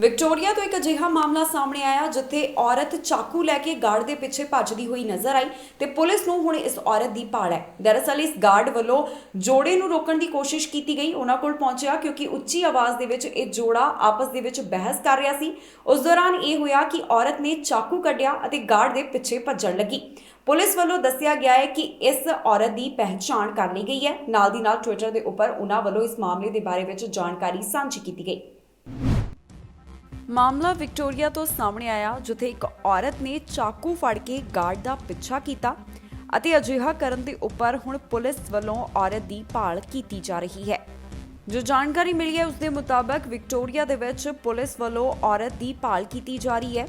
ਵਿਕਟੋਰੀਆ ਤੋਂ ਇੱਕ ਅਜਿਹਾ ਮਾਮਲਾ ਸਾਹਮਣੇ ਆਇਆ ਜਿੱਥੇ ਔਰਤ ਚਾਕੂ ਲੈ ਕੇ ਗਾਰਡ ਦੇ ਪਿੱਛੇ ਭੱਜਦੀ ਹੋਈ ਨਜ਼ਰ ਆਈ ਤੇ ਪੁਲਿਸ ਨੂੰ ਹੁਣ ਇਸ ਔਰਤ ਦੀ ਭਾਲ ਹੈ। ਦਰਅਸਲ ਇਸ ਗਾਰਡ ਵੱਲੋਂ ਜੋੜੇ ਨੂੰ ਰੋਕਣ ਦੀ ਕੋਸ਼ਿਸ਼ ਕੀਤੀ ਗਈ, ਉਹਨਾਂ ਕੋਲ ਪਹੁੰਚਿਆ ਕਿਉਂਕਿ ਉੱਚੀ ਆਵਾਜ਼ ਦੇ ਵਿੱਚ ਇਹ ਜੋੜਾ ਆਪਸ ਦੇ ਵਿੱਚ ਬਹਿਸ ਕਰ ਰਿਹਾ ਸੀ। ਉਸ ਦੌਰਾਨ ਇਹ ਹੋਇਆ ਕਿ ਔਰਤ ਨੇ ਚਾਕੂ ਕੱਢਿਆ ਅਤੇ ਗਾਰਡ ਦੇ ਪਿੱਛੇ ਭੱਜਣ ਲੱਗੀ। ਪੁਲਿਸ ਵੱਲੋਂ ਦੱਸਿਆ ਗਿਆ ਹੈ ਕਿ ਇਸ ਔਰਤ ਦੀ ਪਹਿਚਾਣ ਕਰ ਲਈ ਗਈ ਹੈ। ਨਾਲ ਦੀ ਨਾਲ ਟਵਿੱਟਰ ਦੇ ਉੱਪਰ ਉਹਨਾਂ ਵੱਲੋਂ ਇਸ ਮਾਮਲੇ ਦੇ ਬਾਰੇ ਵਿੱਚ ਜਾਣਕਾਰੀ ਸਾਂਝੀ ਕੀਤੀ ਗਈ। ਮਾਮਲਾ ਵਿਕਟੋਰੀਆ ਤੋਂ ਸਾਹਮਣੇ ਆਇਆ ਜਿੱਥੇ ਇੱਕ ਔਰਤ ਨੇ ਚਾਕੂ ਫੜ ਕੇ ਗਾਰਡ ਦਾ ਪਿੱਛਾ ਕੀਤਾ ਅਤੇ ਅਜਿਹਾ ਕਰਨ ਦੇ ਉੱਪਰ ਹੁਣ ਪੁਲਿਸ ਵੱਲੋਂ ਔਰਤ ਦੀ ਭਾਲ ਕੀਤੀ ਜਾ ਰਹੀ ਹੈ। ਜੋ ਜਾਣਕਾਰੀ ਮਿਲੀ ਹੈ ਉਸ ਦੇ ਮੁਤਾਬਕ ਵਿਕਟੋਰੀਆ ਦੇ ਵਿੱਚ ਪੁਲਿਸ ਵੱਲੋਂ ਔਰਤ ਦੀ ਭਾਲ ਕੀਤੀ ਜਾ ਰਹੀ ਹੈ।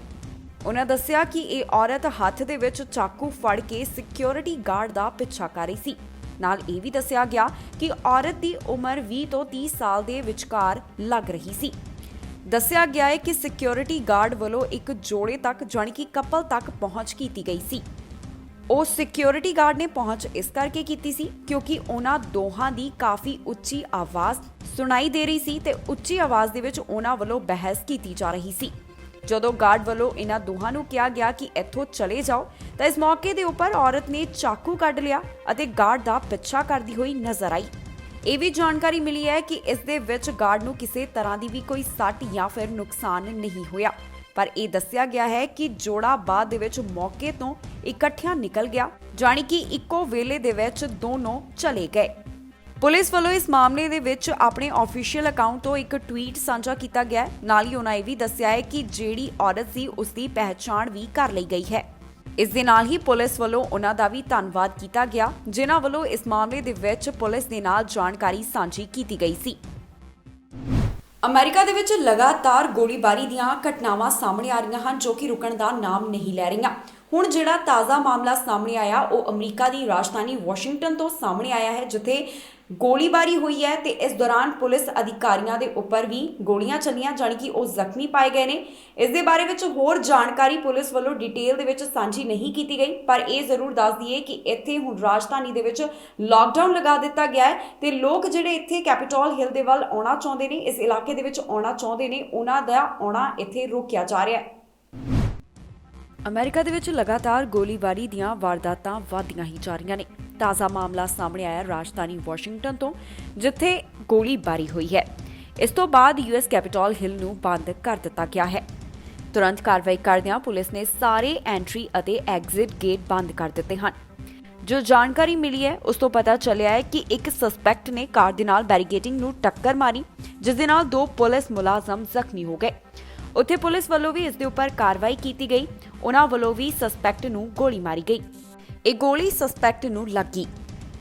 ਉਹਨਾਂ ਦੱਸਿਆ ਕਿ ਇਹ ਔਰਤ ਹੱਥ ਦੇ ਵਿੱਚ ਚਾਕੂ ਫੜ ਕੇ ਸਿਕਿਉਰਿਟੀ ਗਾਰਡ ਦਾ ਪਿੱਛਾ ਕਰ ਰਹੀ ਸੀ। ਨਾਲ ਇਹ ਵੀ ਦੱਸਿਆ ਗਿਆ ਕਿ ਔਰਤ ਦੀ ਉਮਰ 20 ਤੋਂ 30 ਸਾਲ ਦੇ ਵਿਚਕਾਰ ਲੱਗ ਰਹੀ ਸੀ। ਦੱਸਿਆ ਗਿਆ ਹੈ ਕਿ ਸਿਕਿਉਰਿਟੀ ਗਾਰਡ ਵੱਲੋਂ ਇੱਕ ਜੋੜੇ ਤੱਕ ਜਾਣੀ ਕਿ ਕਪਲ ਤੱਕ ਪਹੁੰਚ ਕੀਤੀ ਗਈ ਸੀ। ਉਹ ਸਿਕਿਉਰਿਟੀ ਗਾਰਡ ਨੇ ਪਹੁੰਚ ਇਸ ਕਰਕੇ ਕੀਤੀ ਸੀ ਕਿਉਂਕਿ ਉਹਨਾਂ ਦੋਹਾਂ ਦੀ ਕਾਫੀ ਉੱਚੀ ਆਵਾਜ਼ ਸੁਣਾਈ ਦੇ ਰਹੀ ਸੀ ਤੇ ਉੱਚੀ ਆਵਾਜ਼ ਦੇ ਵਿੱਚ ਉਹਨਾਂ ਵੱਲੋਂ ਬਹਿਸ ਕੀਤੀ ਜਾ ਰਹੀ ਸੀ। ਜਦੋਂ ਗਾਰਡ ਵੱਲੋਂ ਇਹਨਾਂ ਦੋਹਾਂ ਨੂੰ ਕਿਹਾ ਗਿਆ ਕਿ ਇੱਥੋਂ ਚਲੇ ਜਾਓ ਤਾਂ ਇਸ ਮੌਕੇ ਦੇ ਉੱਪਰ ਔਰਤ ਨੇ ਚਾਕੂ ਕੱਢ ਲਿਆ ਅਤੇ ਗਾਰਡ ਦਾ ਪਿੱਛਾ ਕਰਦੀ ਹੋਈ ਨਜ਼ਰ ਆਈ। ਇਹ ਵੀ ਜਾਣਕਾਰੀ ਮਿਲੀ ਹੈ ਕਿ ਇਸ ਦੇ ਵਿੱਚ ਗਾਰਡ ਨੂੰ ਕਿਸੇ ਤਰ੍ਹਾਂ ਦੀ ਵੀ ਕੋਈ ਸੱਟ ਜਾਂ ਫਿਰ ਨੁਕਸਾਨ ਨਹੀਂ ਹੋਇਆ, ਪਰ ਇਹ ਦੱਸਿਆ ਗਿਆ ਹੈ ਕਿ ਜੋੜਾ ਬਾਅਦ ਦੇ ਵਿੱਚ ਮੌਕੇ ਤੋਂ ਇਕੱਠਿਆਂ ਨਿਕਲ ਗਿਆ, ਜਾਣੀ ਕਿ ਇੱਕੋ ਵੇਲੇ ਦੇ ਵਿੱਚ ਦੋਨੋਂ ਚਲੇ ਗਏ। ਪੁਲਿਸ ਵੱਲੋਂ ਇਸ ਮਾਮਲੇ ਦੇ ਵਿੱਚ ਆਪਣੇ ਆਫੀਸ਼ੀਅਲ ਅਕਾਊਂਟ ਤੋਂ ਇੱਕ ਟਵੀਟ ਸਾਂਝਾ ਕੀਤਾ ਗਿਆ। ਨਾਲ ਹੀ ਉਹਨਾਂ ਇਹ ਵੀ ਦੱਸਿਆ ਹੈ ਕਿ ਜਿਹੜੀ ਔਰਤ ਸੀ ਉਸ ਦੀ ਪਹਿਚਾਣ ਵੀ ਕਰ ਲਈ ਗਈ ਹੈ। ਇਸ ਦੇ ਨਾਲ ਹੀ ਪੁਲਿਸ ਵੱਲੋਂ ਉਹਨਾਂ ਦਾ ਵੀ ਧੰਨਵਾਦ ਕੀਤਾ ਗਿਆ ਜਿਨ੍ਹਾਂ ਵੱਲੋਂ ਇਸ ਮਾਮਲੇ ਦੇ ਵਿੱਚ ਪੁਲਿਸ ਦੇ ਨਾਲ ਜਾਣਕਾਰੀ ਸਾਂਝੀ ਕੀਤੀ ਗਈ ਸੀ। ਅਮਰੀਕਾ ਦੇ ਵਿੱਚ ਲਗਾਤਾਰ ਗੋਲੀਬਾਰੀ ਦੀਆਂ ਘਟਨਾਵਾਂ ਸਾਹਮਣੇ ਆ ਰਹੀਆਂ ਹਨ ਜੋ ਕਿ ਰੁਕਣ ਦਾ ਨਾਮ ਨਹੀਂ ਲੈ ਰਹੀਆਂ। ਹੁਣ ਜਿਹੜਾ ਤਾਜ਼ਾ ਮਾਮਲਾ ਸਾਹਮਣੇ ਆਇਆ ਉਹ ਅਮਰੀਕਾ ਦੀ ਰਾਜਧਾਨੀ ਵਾਸ਼ਿੰਗਟਨ ਤੋਂ ਸਾਹਮਣੇ ਆਇਆ ਹੈ ਜਿੱਥੇ ਗੋਲੀਬਾਰੀ ਹੋਈ ਹੈ ਤੇ ਇਸ ਦੌਰਾਨ ਪੁਲਿਸ ਅਧਿਕਾਰੀਆਂ ਦੇ ਉੱਪਰ ਵੀ ਗੋਲੀਆਂ ਚੱਲੀਆਂ, ਜਾਣੀ ਕਿ ਉਹ ਜ਼ਖਮੀ ਪਾਏ ਗਏ ਨੇ। ਇਸ ਦੇ ਬਾਰੇ ਵਿੱਚ ਹੋਰ ਜਾਣਕਾਰੀ ਪੁਲਿਸ ਵੱਲੋਂ ਡਿਟੇਲ ਦੇ ਵਿੱਚ ਸਾਂਝੀ ਨਹੀਂ ਕੀਤੀ ਗਈ, ਪਰ ਇਹ ਜ਼ਰੂਰ ਦੱਸ ਦਈਏ ਕਿ ਇੱਥੇ ਹੁਣ ਰਾਜਧਾਨੀ ਦੇ ਵਿੱਚ ਲਾਕਡਾਊਨ ਲਗਾ ਦਿੱਤਾ ਗਿਆ ਹੈ ਤੇ ਲੋਕ ਜਿਹੜੇ ਇੱਥੇ ਕੈਪੀਟਲ ਹਿੱਲ ਦੇ ਵੱਲ ਆਉਣਾ ਚਾਹੁੰਦੇ ਨੇ, ਇਸ ਇਲਾਕੇ ਦੇ ਵਿੱਚ ਆਉਣਾ ਚਾਹੁੰਦੇ ਨੇ, ਉਹਨਾਂ ਦਾ ਆਉਣਾ ਇੱਥੇ ਰੋਕਿਆ ਜਾ ਰਿਹਾ ਹੈ। ਅਮਰੀਕਾ ਦੇ ਵਿੱਚ ਲਗਾਤਾਰ ਗੋਲੀਬਾਰੀ ਦੀਆਂ ਵਾਰਦਾਤਾਂ ਵਧਦੀਆਂ ਹੀ ਜਾ ਰਹੀਆਂ ਨੇ। ਤਾਜ਼ਾ ਮਾਮਲਾ ਸਾਹਮਣੇ ਆਇਆ ਰਾਜਧਾਨੀ ਵਾਸ਼ਿੰਗਟਨ ਤੋਂ ਜਿੱਥੇ ਗੋਲੀਬਾਰੀ ਹੋਈ ਹੈ। ਇਸ ਤੋਂ ਬਾਅਦ US ਕੈਪੀਟਲ ਹਿੱਲ ਨੂੰ ਬੰਦ ਕਰ ਦਿੱਤਾ ਗਿਆ ਹੈ। ਤੁਰੰਤ ਕਾਰਵਾਈ ਕਰਦਿਆਂ ਪੁਲਿਸ ਨੇ ਸਾਰੇ ਐਂਟਰੀ ਅਤੇ ਐਗਜ਼ਿਟ ਗੇਟ ਬੰਦ ਕਰ ਦਿੱਤੇ ਹਨ। ਜੋ ਜਾਣਕਾਰੀ ਮਿਲੀ ਹੈ ਉਸ ਤੋਂ ਪਤਾ ਚੱਲਿਆ ਹੈ ਕਿ ਇੱਕ ਸਸਪੈਕਟ ਨੇ ਕਾਰ ਦੇ ਨਾਲ ਬੈਰੀਕੇਡਿੰਗ ਨੂੰ ਟੱਕਰ ਮਾਰੀ ਜਿਸ ਦੇ ਨਾਲ 2 ਪੁਲਿਸ ਮੁਲਾਜ਼ਮ ਜ਼ਖਮੀ ਹੋ ਗਏ। ਉੱਥੇ ਪੁਲਿਸ ਵੱਲੋਂ ਵੀ ਇਸ ਦੇ ਉੱਪਰ ਕਾਰਵਾਈ ਕੀਤੀ ਗਈ। ਉਹਨਾਂ ਵੱਲੋਂ ਵੀ ਸਸਪੈਕਟ ਨੂੰ ਗੋਲੀ ਮਾਰੀ ਗਈ। ਇਹ ਗੋਲੀ ਸਸਪੈਕਟ ਨੂੰ ਲੱਗੀ।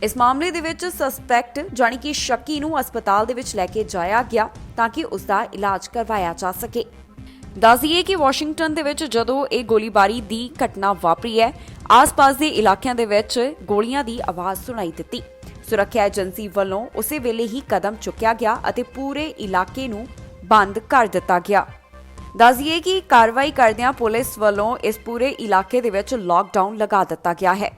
ਇਸ ਮਾਮਲੇ ਦੇ ਵਿੱਚ ਸਸਪੈਕਟ ਜਾਣੀ ਕਿ ਸ਼ੱਕੀ ਨੂੰ ਹਸਪਤਾਲ ਦੇ ਵਿੱਚ ਲੈ ਕੇ ਜਾਇਆ ਗਿਆ ਤਾਂ ਕਿ ਉਸ ਦਾ ਇਲਾਜ ਕਰਵਾਇਆ ਜਾ ਸਕੇ। ਦੱਸ ਦਈਏ ਕਿ ਵਾਸ਼ਿੰਗਟਨ ਦੇ ਵਿੱਚ ਜਦੋਂ ਇਹ ਗੋਲੀਬਾਰੀ ਦੀ ਘਟਨਾ ਵਾਪਰੀ ਹੈ, ਆਸ-ਪਾਸ ਦੇ ਇਲਾਕਿਆਂ ਦੇ ਵਿੱਚ ਗੋਲੀਆਂ ਦੀ ਆਵਾਜ਼ ਸੁਣਾਈ ਦਿੱਤੀ। ਸੁਰੱਖਿਆ ਏਜੰਸੀ ਵੱਲੋਂ ਉਸੇ ਵੇਲੇ ਹੀ ਕਦਮ ਚੁੱਕਿਆ ਗਿਆ ਅਤੇ ਪੂਰੇ ਇਲਾਕੇ ਨੂੰ ਬੰਦ ਕਰ ਦਿੱਤਾ ਗਿਆ। ਦੱਸ ਦਈਏ ਕਿ ਕਾਰਵਾਈ ਕਰਦਿਆਂ ਪੁਲਿਸ ਵੱਲੋਂ ਇਸ ਪੂਰੇ ਇਲਾਕੇ ਦੇ ਵਿੱਚ ਲਾਕਡਾਊਨ ਲਗਾ ਦਿੱਤਾ ਗਿਆ ਹੈ।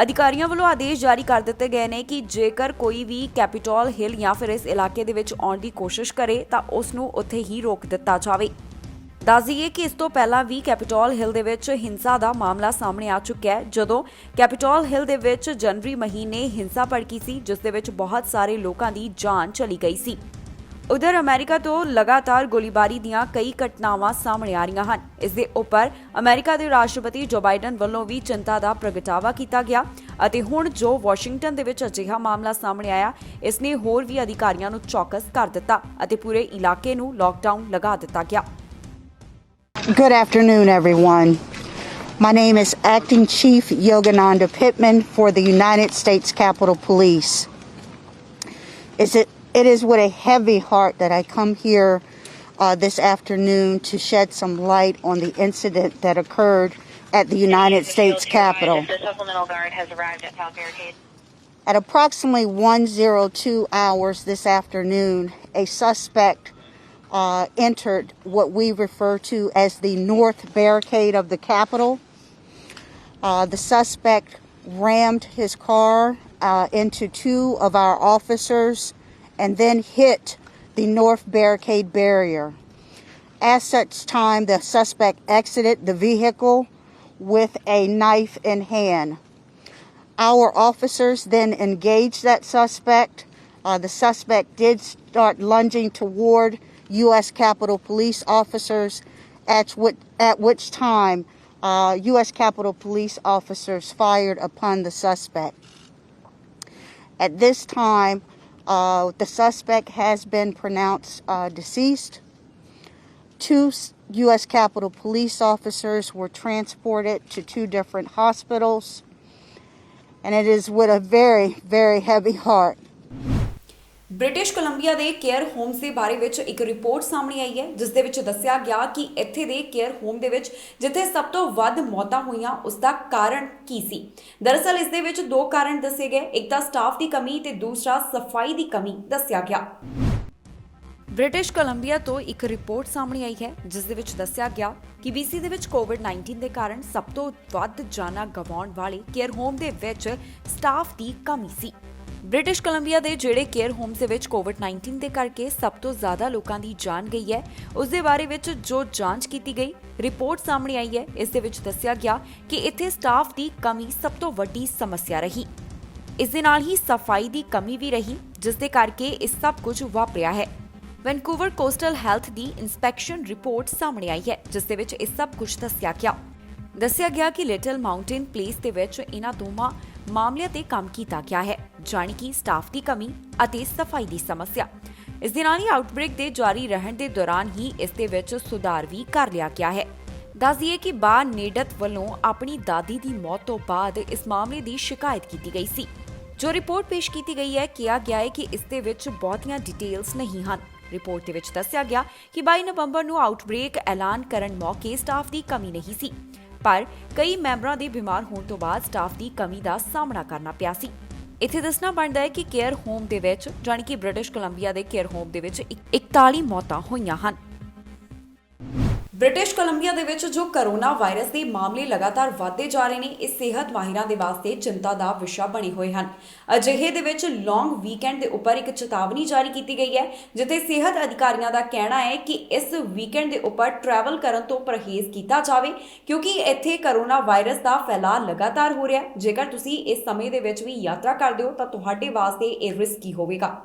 ਅਧਿਕਾਰੀਆਂ ਵੱਲੋਂ ਆਦੇਸ਼ ਜਾਰੀ ਕਰ ਦਿੱਤੇ ਗਏ ਨੇ ਕਿ ਜੇਕਰ ਕੋਈ ਵੀ ਕੈਪੀਟਲ ਹਿੱਲ ਜਾਂ ਫਿਰ ਇਸ ਇਲਾਕੇ ਦੇ ਵਿੱਚ ਆਉਣ ਦੀ ਕੋਸ਼ਿਸ਼ ਕਰੇ ਤਾਂ ਉਸ ਨੂੰ ਉੱਥੇ ਹੀ ਰੋਕ ਦਿੱਤਾ ਜਾਵੇ। ਦੱਸ ਦਈਏ ਕਿ ਇਸ ਤੋਂ ਪਹਿਲਾਂ ਵੀ ਕੈਪੀਟਲ ਹਿੱਲ ਦੇ ਵਿੱਚ ਹਿੰਸਾ ਦਾ ਮਾਮਲਾ ਸਾਹਮਣੇ ਆ ਚੁੱਕਿਆ ਹੈ ਜਦੋਂ ਕੈਪੀਟਲ ਹਿੱਲ ਦੇ ਵਿੱਚ ਜਨਵਰੀ ਮਹੀਨੇ ਹਿੰਸਾ ਭੜਕੀ ਸੀ ਜਿਸ ਦੇ ਵਿੱਚ ਬਹੁਤ ਸਾਰੇ ਲੋਕਾਂ ਦੀ ਜਾਨ ਚਲੀ ਗਈ ਸੀ। ਉਧਰ ਅਮਰੀਕਾ ਤੋਂ ਲਗਾਤਾਰ ਗੋਲੀਬਾਰੀ ਦੀਆਂ ਕਈ ਘਟਨਾਵਾਂ ਸਾਹਮਣੇ ਆ ਰਹੀਆਂ ਹਨ। ਇਸ ਦੇ ਉੱਪਰ ਅਮਰੀਕਾ ਦੇ ਰਾਸ਼ਟਰਪਤੀ ਜੋ ਬਾਈਡਨ ਵੱਲੋਂ ਵੀ ਚਿੰਤਾ ਦਾ ਪ੍ਰਗਟਾਵਾ ਕੀਤਾ ਗਿਆ ਅਤੇ ਹੁਣ ਜੋ ਵਾਸ਼ਿੰਗਟਨ ਦੇ ਵਿੱਚ ਅਜਿਹਾ ਮਾਮਲਾ ਸਾਹਮਣੇ ਆਇਆ ਇਸ ਨੇ ਹੋਰ ਵੀ ਅਧਿਕਾਰੀਆਂ ਨੂੰ ਚੌਕਸ ਕਰ ਦਿੱਤਾ ਅਤੇ ਪੂਰੇ ਇਲਾਕੇ ਨੂੰ ਲਾਕਡਾਊਨ ਲਗਾ ਦਿੱਤਾ ਗਿਆ। Good afternoon, everyone. My name is Acting Chief Yogananda Pittman for the United States Capitol Police. It is with a heavy heart that I come here this afternoon to shed some light on the incident that occurred at the United States Capitol. The supplemental guard has arrived at South Barricade. At approximately 1:02 hours this afternoon, a suspect entered what we refer to as the North Barricade of the Capitol. The suspect rammed his car into two of our officers and then hit the North Barricade barrier. At such time, the suspect exited the vehicle with a knife in hand. Our officers then engaged that suspect. The suspect did start lunging toward U.S. Capitol Police officers, at which time U.S. Capitol Police officers fired upon the suspect. At this time, the suspect has been pronounced deceased. 2 U.S. Capitol Police officers were transported to 2 different hospitals, and it is with a very, very heavy heart. British Columbia ਦੇ care homes ਦੇ ਬਾਰੇ ਵਿੱਚ ਇੱਕ report ਸਾਹਮਣੇ ਆਈ ਹੈ ਜਿਸ ਦੇ ਵਿੱਚ ਦੱਸਿਆ ਗਿਆ ਕਿ ਇੱਥੇ ਦੇ ਕੇਅਰ ਹੋਮ ਦੇ ਵਿੱਚ ਜਿੱਥੇ ਸਭ ਤੋਂ ਵੱਧ ਮੌਤਾਂ ਹੋਈਆਂ ਉਸ ਦਾ ਕਾਰਨ ਕੀ ਸੀ। ਦਰਅਸਲ ਇਸ ਦੇ ਵਿੱਚ 2 ਕਾਰਨ ਦੱਸੇ ਗਏ, ਇੱਕ ਤਾਂ ਸਟਾਫ ਦੀ ਕਮੀ ਤੇ ਦੂਸਰਾ ਸਫਾਈ ਦੀ ਕਮੀ ਦੱਸਿਆ ਗਿਆ। ਬ੍ਰਿਟਿਸ਼ ਕੋਲੰਬੀਆ ਤੋਂ ਇੱਕ ਰਿਪੋਰਟ ਸਾਹਮਣੇ ਆਈ ਹੈ ਜਿਸ ਦੇ ਵਿੱਚ ਦੱਸਿਆ ਗਿਆ ਕਿ BC ਦੇ ਵਿੱਚ ਕੋਵਿਡ-19 ਦੇ ਕਾਰਨ ਸਭ ਤੋਂ ਵੱਧ ਜਾਨਾਂ ਗਵਾਉਣ ਵਾਲੇ ਕੇਅਰ ਹੋਮ ਦੇ ਵਿੱਚ ਸਟਾਫ ਦੀ ਕਮੀ ਸੀ। ਬ੍ਰਿਟਿਸ਼ ਕੋਲੰਬੀਆ ਦੇ ਜਿਹੜੇ ਕੇਅਰ ਹੋਮਸ ਦੇ ਵਿੱਚ ਕੋਵਿਡ-19 ਦੇ ਕਰਕੇ ਸਭ ਤੋਂ ਜ਼ਿਆਦਾ ਲੋਕਾਂ ਦੀ ਜਾਨ ਗਈ ਹੈ ਉਸ ਦੇ ਬਾਰੇ ਵਿੱਚ ਜੋ ਜਾਂਚ ਕੀਤੀ ਗਈ ਰਿਪੋਰਟ ਸਾਹਮਣੇ ਆਈ ਹੈ। ਇਸ ਦੇ ਵਿੱਚ ਦੱਸਿਆ ਗਿਆ ਕਿ ਇੱਥੇ ਸਟਾਫ ਦੀ ਕਮੀ ਸਭ ਤੋਂ ਵੱਡੀ ਸਮੱਸਿਆ ਰਹੀ। ਇਸ ਦੇ ਨਾਲ ਹੀ ਸਫਾਈ ਦੀ ਕਮੀ ਵੀ ਰਹੀ ਜਿਸ ਦੇ ਕਰਕੇ ਇਹ ਸਭ ਕੁਝ ਵਾਪਰਿਆ ਹੈ। ਵੈਨਕੂਵਰ ਕੋਸਟਲ ਹੈਲਥ ਦੀ ਇਨਸਪੈਕਸ਼ਨ ਰਿਪੋਰਟ ਸਾਹਮਣੇ ਆਈ ਹੈ ਜਿਸ ਦੇ ਵਿੱਚ ਇਹ ਸਭ ਕੁਝ ਦੱਸਿਆ ਗਿਆ ਕਿ ਲਿਟਲ ਮਾਊਂਟੇਨ ਪਲੇਸ ਦੇ ਵਿੱਚ ਇਹਨਾਂ ਦੋਵਾਂ ਮਾਮਲਿਆਂ ਤੇ ਕੰਮ ਕੀਤਾ ਗਿਆ ਹੈ, ਜਾਣੀ ਕਿ ਸਟਾਫ ਦੀ ਕਮੀ ਅਤੇ ਸਫਾਈ ਦੀ ਸਮੱਸਿਆ। ਇਸ ਦੇ ਨਾਲ ਹੀ ਆਊਟਬ੍ਰੇਕ ਦੇ ਜਾਰੀ ਰਹਿਣ ਦੇ ਦੌਰਾਨ ਹੀ ਇਸ ਦੇ ਵਿੱਚ ਸੁਧਾਰ ਵੀ ਕਰ ਲਿਆ ਗਿਆ ਹੈ। ਦੱਸ ਦਈਏ ਕਿ ਬਾ ਨੇਡਤ ਵੱਲੋਂ ਆਪਣੀ ਦਾਦੀ ਦੀ ਮੌਤ ਤੋਂ ਬਾਅਦ ਇਸ ਮਾਮਲੇ ਦੀ ਸ਼ਿਕਾਇਤ ਕੀਤੀ ਗਈ ਸੀ। ਜੋ ਰਿਪੋਰਟ ਪੇਸ਼ ਕੀਤੀ ਗਈ ਹੈ ਕਿਹਾ ਗਿਆ ਹੈ ਕਿ ਇਸ ਦੇ ਵਿੱਚ ਬਹੁਤੀਆਂ ਡਿਟੇਲਸ ਨਹੀਂ ਹਨ। ਰਿਪੋਰਟ ਦੇ ਵਿੱਚ ਦੱਸਿਆ ਗਿਆ ਕਿ 22 ਨਵੰਬਰ ਨੂੰ ਆਊਟਬ੍ਰੇਕ ਐਲਾਨ ਕਰਨ ਮੌਕੇ ਸਟਾਫ ਦੀ ਕਮੀ ਨਹੀਂ ਸੀ, ਪਰ ਕਈ ਮੈਂਬਰਾਂ ਦੇ ਬਿਮਾਰ ਹੋਣ ਤੋਂ ਬਾਅਦ ਸਟਾਫ ਦੀ ਕਮੀ ਦਾ ਸਾਹਮਣਾ ਕਰਨਾ ਪਿਆ ਸੀ। ਇੱਥੇ ਦੱਸਣਾ ਬਣਦਾ ਹੈ ਕਿ ਕੇਅਰ ਹੋਮ ਦੇ ਵਿੱਚ ਜਾਣੀ ਕਿ ਬ੍ਰਿਟਿਸ਼ ਕੋਲੰਬੀਆ ਦੇ ਕੇਅਰ ਹੋਮ ਦੇ ਵਿੱਚ 41 ਮੌਤਾਂ ਹੋਈਆਂ ਹਨ। ਬ੍ਰਿਟਿਸ਼ ਕੋਲੰਬੀਆ ਦੇ ਵਿੱਚ ਜੋ ਕਰੋਨਾ ਵਾਇਰਸ ਦੇ ਮਾਮਲੇ ਲਗਾਤਾਰ ਵਧਦੇ ਜਾ ਰਹੇ ਨੇ, ਇਹ ਸਿਹਤ ਮਾਹਿਰਾਂ ਦੇ ਵਾਸਤੇ ਚਿੰਤਾ ਦਾ ਵਿਸ਼ਾ ਬਣੇ ਹੋਏ ਹਨ। ਅਜਿਹੇ ਦੇ ਵਿੱਚ ਲੌਂਗ ਵੀਕਐਂਡ ਦੇ ਉੱਪਰ ਇੱਕ ਚੇਤਾਵਨੀ ਜਾਰੀ ਕੀਤੀ ਗਈ ਹੈ ਜਿੱਥੇ ਸਿਹਤ ਅਧਿਕਾਰੀਆਂ ਦਾ ਕਹਿਣਾ ਹੈ ਕਿ ਇਸ ਵੀਕਐਂਡ ਦੇ ਉੱਪਰ ਟਰੈਵਲ ਕਰਨ ਤੋਂ ਪਰਹੇਜ਼ ਕੀਤਾ ਜਾਵੇ ਕਿਉਂਕਿ ਇੱਥੇ ਕਰੋਨਾ ਵਾਇਰਸ ਦਾ ਫੈਲਾਅ ਲਗਾਤਾਰ ਹੋ ਰਿਹਾ। ਜੇਕਰ ਤੁਸੀਂ ਇਸ ਸਮੇਂ ਦੇ ਵਿੱਚ ਵੀ ਯਾਤਰਾ ਕਰਦੇ ਹੋ ਤਾਂ ਤੁਹਾਡੇ ਵਾਸਤੇ ਇਹ ਰਿਸਕੀ ਹੋਵੇਗਾ।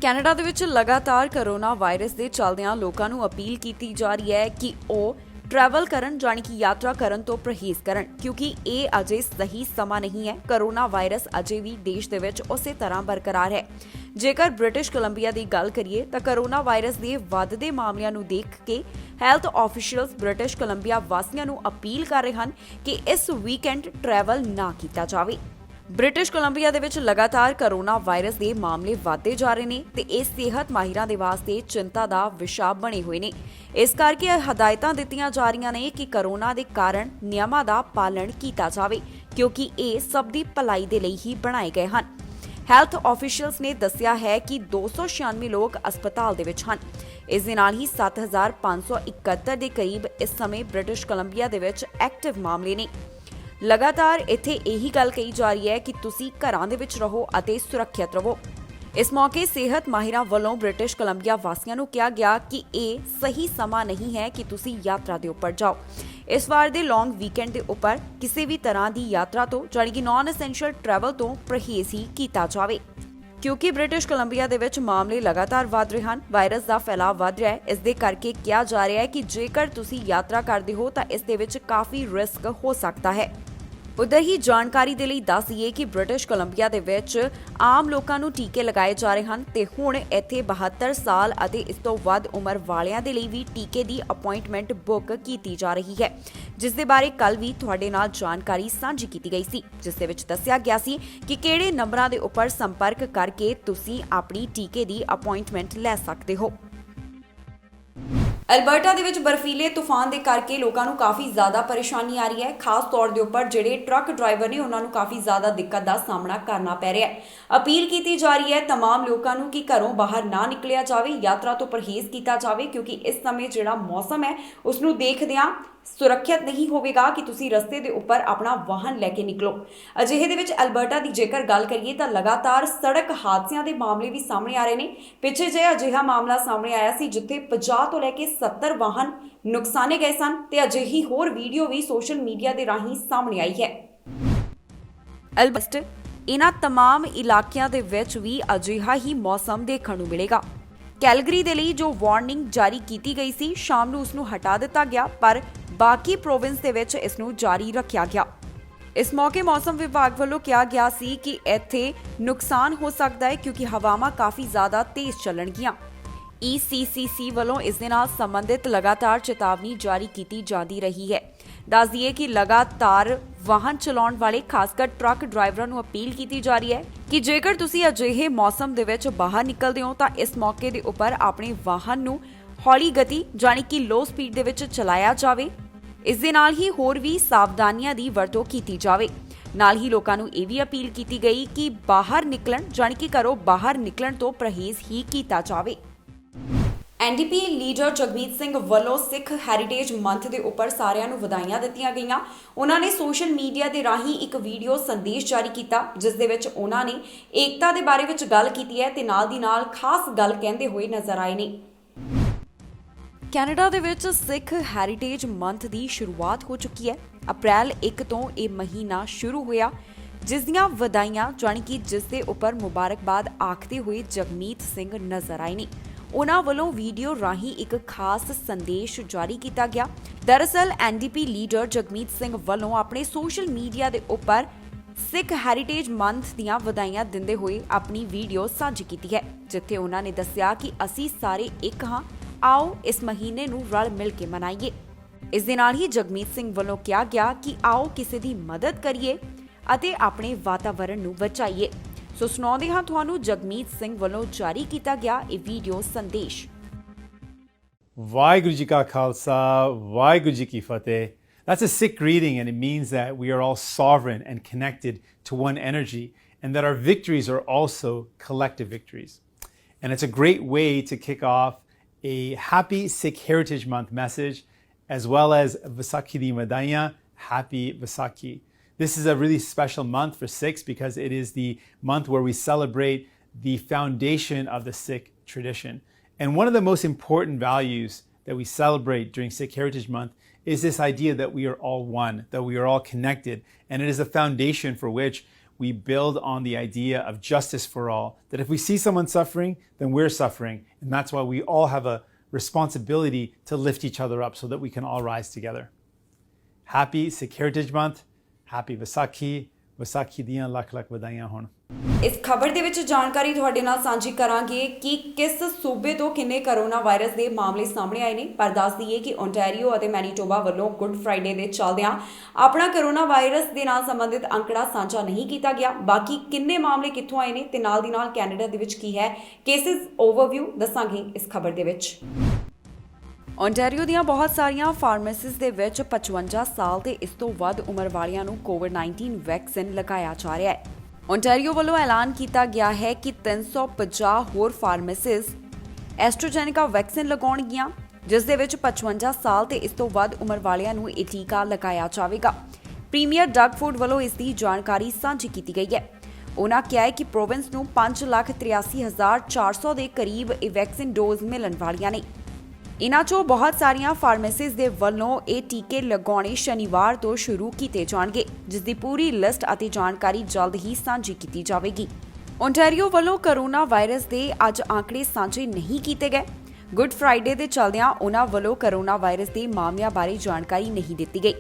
ਕੈਨੇਡਾ ਦੇ ਵਿੱਚ ਲਗਾਤਾਰ ਕਰੋਨਾ ਵਾਇਰਸ ਦੇ ਚੱਲਦਿਆਂ ਲੋਕਾਂ ਨੂੰ ਅਪੀਲ ਕੀਤੀ ਜਾ ਰਹੀ ਹੈ ਕਿ ਉਹ ਟਰੈਵਲ ਕਰਨ ਜਾਣੀ ਕਿ ਯਾਤਰਾ ਕਰਨ ਤੋਂ ਪਰਹੇਜ਼ ਕਰਨ ਕਿਉਂਕਿ ਇਹ ਅਜੇ ਸਹੀ ਸਮਾਂ ਨਹੀਂ ਹੈ। ਕਰੋਨਾ ਵਾਇਰਸ ਅਜੇ ਵੀ ਦੇਸ਼ ਦੇ ਵਿੱਚ ਉਸੇ ਤਰ੍ਹਾਂ ਬਰਕਰਾਰ ਹੈ। ਜੇਕਰ ਬ੍ਰਿਟਿਸ਼ ਕੋਲੰਬੀਆ ਦੀ ਗੱਲ ਕਰੀਏ ਤਾਂ ਕਰੋਨਾ ਵਾਇਰਸ ਦੇ ਵੱਧਦੇ ਮਾਮਲਿਆਂ ਨੂੰ ਦੇਖ ਕੇ ਹੈਲਥ ਆਫੀਸ਼ੀਅਲਸ ਬ੍ਰਿਟਿਸ਼ ਕੋਲੰਬੀਆ ਵਾਸੀਆਂ ਨੂੰ ਅਪੀਲ ਕਰ ਰਹੇ ਹਨ ਕਿ ਇਸ ਵੀਕਐਂਡ ਟਰੈਵਲ ਨਾ ਕੀਤਾ ਜਾਵੇ। ਬ੍ਰਿਟਿਸ਼ ਕੋਲੰਬੀਆ ਦੇ ਵਿੱਚ ਲਗਾਤਾਰ ਕਰੋਨਾ ਵਾਇਰਸ ਦੇ ਮਾਮਲੇ ਵਧਦੇ ਜਾ ਰਹੇ ਨੇ ਤੇ ਇਹ ਸਿਹਤ ਮਾਹਿਰਾਂ ਦੇ ਵਾਸਤੇ ਚਿੰਤਾ ਦਾ ਵਿਸ਼ਾ ਬਣੇ ਹੋਏ ਨੇ। ਇਸ ਕਰਕੇ ਹਦਾਇਤਾਂ ਦਿੱਤੀਆਂ ਜਾ ਰਹੀਆਂ ਨੇ ਕਿ ਕਰੋਨਾ ਦੇ ਕਾਰਨ ਨਿਯਮਾਂ ਦਾ ਪਾਲਣ ਕੀਤਾ ਜਾਵੇ ਕਿਉਂਕਿ ਇਹ ਸਭ ਦੀ ਭਲਾਈ ਦੇ ਲਈ ਹੀ ਬਣਾਏ ਗਏ ਹਨ। ਹੈਲਥ ਆਫੀਸ਼ੀਅਲਸ ਨੇ ਦੱਸਿਆ ਹੈ ਕਿ 296 ਲੋਕ ਹਸਪਤਾਲ ਦੇ ਵਿੱਚ ਹਨ। ਇਸ ਦੇ ਨਾਲ ਹੀ 7571 ਦੇ ਕਰੀਬ ਇਸ ਸਮੇਂ ਬ੍ਰਿਟਿਸ਼ ਕੋਲੰਬੀਆ ਦੇ ਵਿੱਚ ਐਕਟਿਵ ਮਾਮਲੇ ਨੇ। ਲਗਾਤਾਰ ਇੱਥੇ ਇਹੀ ਗੱਲ ਕਹੀ ਜਾ ਰਹੀ ਹੈ ਕਿ ਤੁਸੀਂ ਘਰਾਂ ਦੇ ਵਿੱਚ ਰਹੋ ਅਤੇ ਸੁਰੱਖਿਅਤ ਰਹੋ। ਇਸ ਮੌਕੇ ਸਿਹਤ ਮਾਹਿਰਾਂ ਵੱਲੋਂ ਬ੍ਰਿਟਿਸ਼ ਕੋਲੰਬੀਆ ਵਾਸੀਆਂ ਨੂੰ ਕਿਹਾ ਗਿਆ ਕਿ ਇਹ ਸਹੀ ਸਮਾਂ ਨਹੀਂ ਹੈ ਕਿ ਤੁਸੀਂ ਯਾਤਰਾ ਦੇ ਉੱਪਰ ਜਾਓ। ਇਸ ਵਾਰ ਦੇ ਲੌਂਗ ਵੀਕਐਂਡ ਦੇ ਉੱਪਰ ਕਿਸੇ ਵੀ ਤਰ੍ਹਾਂ ਦੀ ਯਾਤਰਾ ਤੋਂ ਜਾਣੀ ਕਿ ਨਾਨ ਐਸੈਂਸ਼ੀਅਲ ਟਰੈਵਲ ਤੋਂ ਪਰਹੇਜ਼ ਹੀ ਕੀਤਾ ਜਾਵੇ ਕਿਉਂਕਿ ਬ੍ਰਿਟਿਸ਼ ਕੋਲੰਬੀਆ ਦੇ ਵਿੱਚ ਮਾਮਲੇ ਲਗਾਤਾਰ ਵਧ ਰਹੇ ਹਨ। ਵਾਇਰਸ ਦਾ ਫੈਲਾਅ ਵਧ ਰਿਹਾ ਹੈ। ਇਸ ਦੇ ਕਰਕੇ ਕਿਹਾ ਜਾ ਰਿਹਾ ਹੈ ਕਿ ਜੇਕਰ ਤੁਸੀਂ ਯਾਤਰਾ ਕਰਦੇ ਹੋ ਤਾਂ ਇਸ ਦੇ ਵਿੱਚ ਕਾਫੀ ਰਿਸਕ ਹੋ ਸਕਦਾ ਹੈ। ਉਧਰ ਹੀ ਜਾਣਕਾਰੀ ਦੇ ਲਈ ਦੱਸ ਦਈਏ ਕਿ ਬ੍ਰਿਟਿਸ਼ ਕੋਲੰਬੀਆ ਦੇ ਵਿੱਚ ਆਮ ਲੋਕਾਂ ਨੂੰ ਟੀਕੇ ਲਗਾਏ ਜਾ ਰਹੇ ਹਨ ਤੇ ਹੁਣ ਇੱਥੇ 72 ਸਾਲ ਅਤੇ ਇਸ ਤੋਂ ਵੱਧ ਉਮਰ ਵਾਲਿਆਂ ਦੇ ਲਈ ਵੀ ਟੀਕੇ ਦੀ ਅਪਾਇੰਟਮੈਂਟ ਬੁੱਕ ਕੀਤੀ ਜਾ ਰਹੀ ਹੈ, ਜਿਸ ਦੇ ਬਾਰੇ ਕੱਲ ਵੀ ਤੁਹਾਡੇ ਨਾਲ ਜਾਣਕਾਰੀ ਸਾਂਝੀ ਕੀਤੀ ਗਈ ਸੀ, ਜਿਸ ਦੇ ਵਿੱਚ ਦੱਸਿਆ ਗਿਆ ਸੀ ਕਿ ਕਿਹੜੇ ਨੰਬਰਾਂ ਦੇ ਉੱਪਰ ਸੰਪਰਕ ਕਰਕੇ ਤੁਸੀਂ ਆਪਣੀ ਟੀਕੇ ਦੀ ਅਪਾਇੰਟਮੈਂਟ ਲੈ ਸਕਦੇ ਹੋ। ਅਲਬਰਟਾ ਦੇ ਵਿੱਚ ਬਰਫੀਲੇ ਤੂਫਾਨ ਦੇ ਕਰਕੇ ਲੋਕਾਂ ਨੂੰ ਕਾਫੀ ਜ਼ਿਆਦਾ ਪਰੇਸ਼ਾਨੀ ਆ ਰਹੀ ਹੈ। ਖਾਸ ਤੌਰ ਦੇ ਉੱਪਰ ਜਿਹੜੇ ਟਰੱਕ ਡਰਾਈਵਰ ਨੇ ਉਹਨਾਂ ਨੂੰ ਕਾਫੀ ਜ਼ਿਆਦਾ ਦਿੱਕਤ ਦਾ ਸਾਹਮਣਾ ਕਰਨਾ ਪੈ ਰਿਹਾ ਹੈ। ਅਪੀਲ ਕੀਤੀ ਜਾ ਰਹੀ ਹੈ तमाम ਲੋਕਾਂ ਨੂੰ ਕਿ ਘਰੋਂ ਬਾਹਰ ਨਾ ਨਿਕਲਿਆ ਜਾਵੇ, ਯਾਤਰਾ ਤੋਂ ਪਰਹੇਜ਼ ਕੀਤਾ ਜਾਵੇ, ਕਿਉਂਕਿ ਇਸ ਸਮੇਂ ਜਿਹੜਾ ਮੌਸਮ ਹੈ ਉਸ ਨੂੰ ਦੇਖਦਿਆਂ ਸੁਰੱਖਿਅਤ ਨਹੀਂ ਹੋਵੇਗਾ ਕਿ ਤੁਸੀਂ ਰਸਤੇ ਦੇ ਉੱਪਰ ਆਪਣਾ ਵਾਹਨ ਲੈ ਕੇ ਨਿਕਲੋ। ਅਜਿਹੇ ਦੇ ਵਿੱਚ ਅਲਬਰਟਾ ਦੀ ਜੇਕਰ ਗੱਲ ਕਰੀਏ ਤਾਂ ਲਗਾਤਾਰ ਸੜਕ ਹਾਦਸਿਆਂ ਦੇ ਮਾਮਲੇ ਵੀ ਸਾਹਮਣੇ ਆ ਰਹੇ ਨੇ। ਪਿੱਛੇ ਜਿਹੇ ਅਜਿਹਾ ਮਾਮਲਾ ਸਾਹਮਣੇ ਆਇਆ ਸੀ ਜਿੱਥੇ 50 ਤੋਂ ਲੈ ਕੇ 70 ਵਾਹਨ ਨੁਕਸਾਨੇ ਗਏ ਸਨ ਤੇ ਅਜਿਹੀ ਹੋਰ ਵੀਡੀਓ ਵੀ ਸੋਸ਼ਲ ਮੀਡੀਆ ਦੇ ਰਾਹੀਂ ਸਾਹਮਣੇ ਆਈ ਹੈ। ਅਲਬਸਟ ਇਹਨਾਂ तमाम ਇਲਾਕਿਆਂ ਦੇ ਵਿੱਚ ਵੀ ਅਜਿਹਾ ਹੀ ਮੌਸਮ ਦੇਖਣ ਨੂੰ ਮਿਲੇਗਾ। ਕੈਲਗਰੀ ਦੇ ਲਈ ਜੋ ਵਾਰਨਿੰਗ ਜਾਰੀ ਕੀਤੀ ਗਈ ਸੀ, ਸ਼ਾਮ ਨੂੰ ਉਸ ਨੂੰ ਹਟਾ ਦਿੱਤਾ ਗਿਆ, ਪਰ ਬਾਕੀ ਪ੍ਰੋਵਿੰਸ ਦੇ ਵਿੱਚ ਇਸ ਨੂੰ ਜਾਰੀ ਰੱਖਿਆ ਗਿਆ। ਇਸ ਮੌਕੇ ਮੌਸਮ ਵਿਭਾਗ ਵੱਲੋਂ ਕਿਹਾ ਗਿਆ ਸੀ ਕਿ ਇੱਥੇ ਨੁਕਸਾਨ ਹੋ ਸਕਦਾ ਹੈ ਕਿਉਂਕਿ ਹਵਾਵਾਂ ਕਾਫੀ ਜ਼ਿਆਦਾ ਤੇਜ਼ ਚੱਲਣਗੀਆਂ। ECCC ਵੱਲੋਂ ਇਸ ਦੇ ਨਾਲ ਸੰਬੰਧਿਤ ਲਗਾਤਾਰ ਚੇਤਾਵਨੀ ਜਾਰੀ ਕੀਤੀ ਜਾਂਦੀ ਰਹੀ ਹੈ। ਦੱਸ ਦਈਏ ਕਿ ਲਗਾਤਾਰ ਵਾਹਨ ਚਲਾਉਣ ਵਾਲੇ ਖਾਸਕਰ ਟਰੱਕ ਡਰਾਈਵਰਾਂ ਨੂੰ ਅਪੀਲ ਕੀਤੀ ਜਾ ਰਹੀ ਹੈ ਕਿ ਜੇਕਰ ਤੁਸੀਂ ਅਜਿਹੇ ਮੌਸਮ ਦੇ ਵਿੱਚ ਬਾਹਰ ਨਿਕਲਦੇ ਹੋ ਤਾਂ ਇਸ ਮੌਕੇ ਦੇ ਉੱਪਰ ਆਪਣੇ ਵਾਹਨ ਨੂੰ ਹੌਲੀ ਗਤੀ ਯਾਨੀ ਕਿ ਲੋ ਸਪੀਡ ਦੇ ਵਿੱਚ ਚਲਾਇਆ ਜਾਵੇ। ਇਸ ਦੇ ਨਾਲ ਹੀ ਹੋਰ ਵੀ ਸਾਵਧਾਨੀਆਂ ਦੀ ਵਰਤੋਂ ਕੀਤੀ ਜਾਵੇ। ਨਾਲ ਹੀ ਲੋਕਾਂ ਨੂੰ ਇਹ ਵੀ ਅਪੀਲ ਕੀਤੀ ਗਈ ਕਿ ਬਾਹਰ ਨਿਕਲਣ ਯਾਨੀ ਕਿ ਘਰੋਂ ਬਾਹਰ ਨਿਕਲਣ ਤੋਂ ਪਰਹੇਜ਼ ਹੀ ਕੀਤਾ ਜਾਵੇ। NDP ਲੀਡਰ ਜਗਮੀਤ ਸਿੰਘ ਵੱਲੋਂ ਸਿੱਖ ਹੈਰੀਟੇਜ ਮੰਥ ਦੇ ਉੱਪਰ ਸਾਰਿਆਂ ਨੂੰ ਵਧਾਈਆਂ ਦਿੱਤੀਆਂ ਗਈਆਂ। ਉਹਨਾਂ ਨੇ ਸੋਸ਼ਲ ਮੀਡੀਆ ਦੇ ਰਾਹੀਂ ਇੱਕ ਵੀਡੀਓ ਸੰਦੇਸ਼ ਜਾਰੀ ਕੀਤਾ, ਜਿਸ ਦੇ ਵਿੱਚ ਉਹਨਾਂ ਨੇ ਏਕਤਾ ਦੇ ਬਾਰੇ ਵਿੱਚ ਗੱਲ ਕੀਤੀ ਹੈ ਤੇ ਨਾਲ ਦੀ ਨਾਲ ਖਾਸ ਗੱਲ ਕਹਿੰਦੇ ਹੋਏ ਨਜ਼ਰ ਆਏ ਨੇ। ਕੈਨੇਡਾ ਦੇ ਵਿੱਚ ਸਿੱਖ ਹੈਰੀਟੇਜ ਮੰਥ ਦੀ ਸ਼ੁਰੂਆਤ ਹੋ ਚੁੱਕੀ ਹੈ। ਅਪ੍ਰੈਲ 1 ਤੋਂ ਇਹ ਮਹੀਨਾ ਸ਼ੁਰੂ ਹੋਇਆ, ਜਿਸ ਦੀਆਂ ਵਧਾਈਆਂ ਜਾਣੀ ਕਿ ਜਿਸ ਦੇ ਉੱਪਰ ਮੁਬਾਰਕਬਾਦ ਆਖਦੇ ਹੋਏ ਜਗਮੀਤ ਸਿੰਘ ਨਜ਼ਰ ਆਏ ਨੇ। ਉਹਨਾਂ ਵੱਲੋਂ ਵੀਡੀਓ ਰਾਹੀਂ ਇੱਕ ਖਾਸ ਸੰਦੇਸ਼ ਜਾਰੀ ਕੀਤਾ ਗਿਆ। ਦਰਅਸਲ NDP ਲੀਡਰ ਜਗਮੀਤ ਸਿੰਘ ਵੱਲੋਂ ਆਪਣੇ ਸੋਸ਼ਲ ਮੀਡੀਆ ਦੇ ਉੱਪਰ ਸਿੱਖ ਹੈਰੀਟੇਜ ਮੰਥ ਦੀਆਂ ਵਧਾਈਆਂ ਦਿੰਦੇ ਹੋਏ ਆਪਣੀ ਵੀਡੀਓ ਸਾਂਝੀ ਕੀਤੀ ਹੈ, ਜਿੱਥੇ ਉਹਨਾਂ ਨੇ ਦੱਸਿਆ ਕਿ ਅਸੀਂ ਸਾਰੇ ਇੱਕ ਹਾਂ, ਆਓ ਇਸ ਮਹੀਨੇ ਨੂੰ ਰਲ ਮਿਲ ਕੇ ਮਨਾਈਏ। ਇਸ ਦੇ ਨਾਲ ਹੀ ਜਗਮੀਤ ਸਿੰਘ ਵੱਲੋਂ ਕਿਹਾ ਗਿਆ ਕਿ ਆਓ ਕਿਸੇ ਦੀ ਮਦਦ ਕਰੀਏ ਅਤੇ ਆਪਣੇ ਵਾਤਾਵਰਣ ਨੂੰ ਬਚਾਈਏ। ਸੋ ਸੁਣਾਉਂਦੇ ਹਾਂ ਤੁਹਾਨੂੰ ਜਗਮੀਤ ਸਿੰਘ ਵੱਲੋਂ ਜਾਰੀ ਕੀਤਾ ਗਿਆ ਇਹ ਵੀਡੀਓ ਸੰਦੇਸ਼। ਵਾਹਿਗੁਰੂ ਜੀ ਕਾ ਖਾਲਸਾ, ਵਾਹਿਗੁਰੂ ਜੀ ਕੀ ਫਤਿਹ. That's a Sikh greeting, and it means that we are all sovereign and connected to one energy, and that our victories are also collective victories. And it's a great way to kick off a happy Sikh Heritage Month message, as well as Vaisakhi di Madaiyan, happy Vaisakhi. This is a really special month for Sikhs because it is the month where we celebrate the foundation of the Sikh tradition. And one of the most important values that we celebrate during Sikh Heritage Month is this idea that we are all one, that we are all connected. And it is a foundation for which we build on the idea of justice for all, that if we see someone suffering, then we're suffering. And that's why we all have a responsibility to lift each other up so that we can all rise together. Happy Sikh Heritage Month. Happy Vaisakhi. Vaisakhi ਦੀਆਂ ਲੱਖ ਲੱਖ ਵਧਾਈਆਂ ਹੋਣ। ਇਸ ਖਬਰ ਦੇ ਵਿੱਚ ਜਾਣਕਾਰੀ ਤੁਹਾਡੇ ਨਾਲ ਸਾਂਝੀ ਕਰਾਂਗੇ ਕਿ ਕਿਸ ਸੂਬੇ ਤੋਂ ਕਿੰਨੇ ਕਰੋਨਾ ਵਾਇਰਸ ਦੇ ਮਾਮਲੇ ਸਾਹਮਣੇ ਆਏ ਨੇ। ਪਰ ਦੱਸ ਦਈਏ ਕਿ ਓਨਟਾਰੀਓ ਅਤੇ ਮੈਨੀਟੋਬਾ ਵੱਲੋਂ ਗੁੱਡ ਫਰਾਈਡੇ ਦੇ ਚੱਲਦਿਆਂ ਆਪਣਾ ਕਰੋਨਾ ਵਾਇਰਸ ਦੇ ਨਾਲ ਸੰਬੰਧਿਤ ਅੰਕੜਾ ਸਾਂਝਾ ਨਹੀਂ ਕੀਤਾ ਗਿਆ। ਬਾਕੀ ਕਿੰਨੇ ਮਾਮਲੇ ਕਿੱਥੋਂ ਆਏ ਨੇ ਤੇ ਨਾਲ ਦੀ ਨਾਲ ਕੈਨੇਡਾ ਦੇ ਵਿੱਚ ਕੀ ਹੈ ਕੇਸਿਸ ਓਵਰਵਿਊ ਦੱਸਾਂਗੇ ਇਸ ਖਬਰ ਦੇ ਵਿੱਚ। ਓਨਟਾਰੀਓ ਦੀਆਂ ਬਹੁਤ ਸਾਰੀਆਂ ਫਾਰਮੇਸੀਜ਼ ਦੇ ਵਿੱਚ 55 ਸਾਲ ਤੇ ਇਸ ਤੋਂ ਵੱਧ ਉਮਰ ਵਾਲਿਆਂ ਨੂੰ ਕੋਵਿਡ-19 ਵੈਕਸੀਨ ਲਗਾਇਆ ਜਾ ਰਿਹਾ ਹੈ। ਓਨਟਾਰੀਓ ਵੱਲੋਂ ਐਲਾਨ ਕੀਤਾ ਗਿਆ ਹੈ ਕਿ 350 ਹੋਰ ਫਾਰਮੇਸੀਜ਼ ਐਸਟ੍ਰਾਜੈਨੇਕਾ ਵੈਕਸੀਨ ਲਗਾਉਣਗੀਆਂ, ਜਿਸ ਦੇ ਵਿੱਚ 55 ਸਾਲ ਤੇ ਇਸ ਤੋਂ ਵੱਧ ਉਮਰ ਵਾਲਿਆਂ ਨੂੰ ਇਹ ਟੀਕਾ ਲਗਾਇਆ ਜਾਵੇਗਾ। ਪ੍ਰੀਮੀਅਰ ਡਗ ਫੂਡ ਵੱਲੋਂ ਇਸ ਦੀ ਜਾਣਕਾਰੀ ਸਾਂਝੀ ਕੀਤੀ ਗਈ ਹੈ। ਉਹਨਾਂ ਕਿਹਾ ਹੈ ਕਿ ਪ੍ਰੋਵਿੰਸ ਨੂੰ 5,83,400 ਦੇ ਕਰੀਬ ਇਹ ਵੈਕਸੀਨ ਡੋਜ਼ ਮਿਲਣ ਵਾਲੀਆਂ ਨੇ। ਇਨ੍ਹਾਂ 'ਚੋਂ ਬਹੁਤ ਸਾਰੀਆਂ ਫਾਰਮੇਸੀਜ਼ ਦੇ ਵੱਲੋਂ ਇਹ ਟੀਕੇ ਲਗਾਉਣੇ ਸ਼ਨੀਵਾਰ ਤੋਂ ਸ਼ੁਰੂ ਕੀਤੇ ਜਾਣਗੇ, ਜਿਸ ਦੀ ਪੂਰੀ ਲਿਸਟ ਅਤੇ ਜਾਣਕਾਰੀ ਜਲਦ ਹੀ ਸਾਂਝੀ ਕੀਤੀ ਜਾਵੇਗੀ। ਓਨਟਾਰੀਓ ਵੱਲੋਂ ਕਰੋਨਾ ਵਾਇਰਸ ਦੇ ਅੱਜ ਆંકੜੇ ਸਾਂਝੇ ਨਹੀਂ ਕੀਤੇ ਗਏ। ਗੁੱਡ ਫਰਾਈਡੇ ਦੇ ਚੱਲਦਿਆਂ ਉਹਨਾਂ ਵੱਲੋਂ ਕਰੋਨਾ ਵਾਇਰਸ ਦੇ ਮਾਮਲਿਆਂ ਬਾਰੇ ਜਾਣਕਾਰੀ ਨਹੀਂ ਦਿੱਤੀ ਗਈ।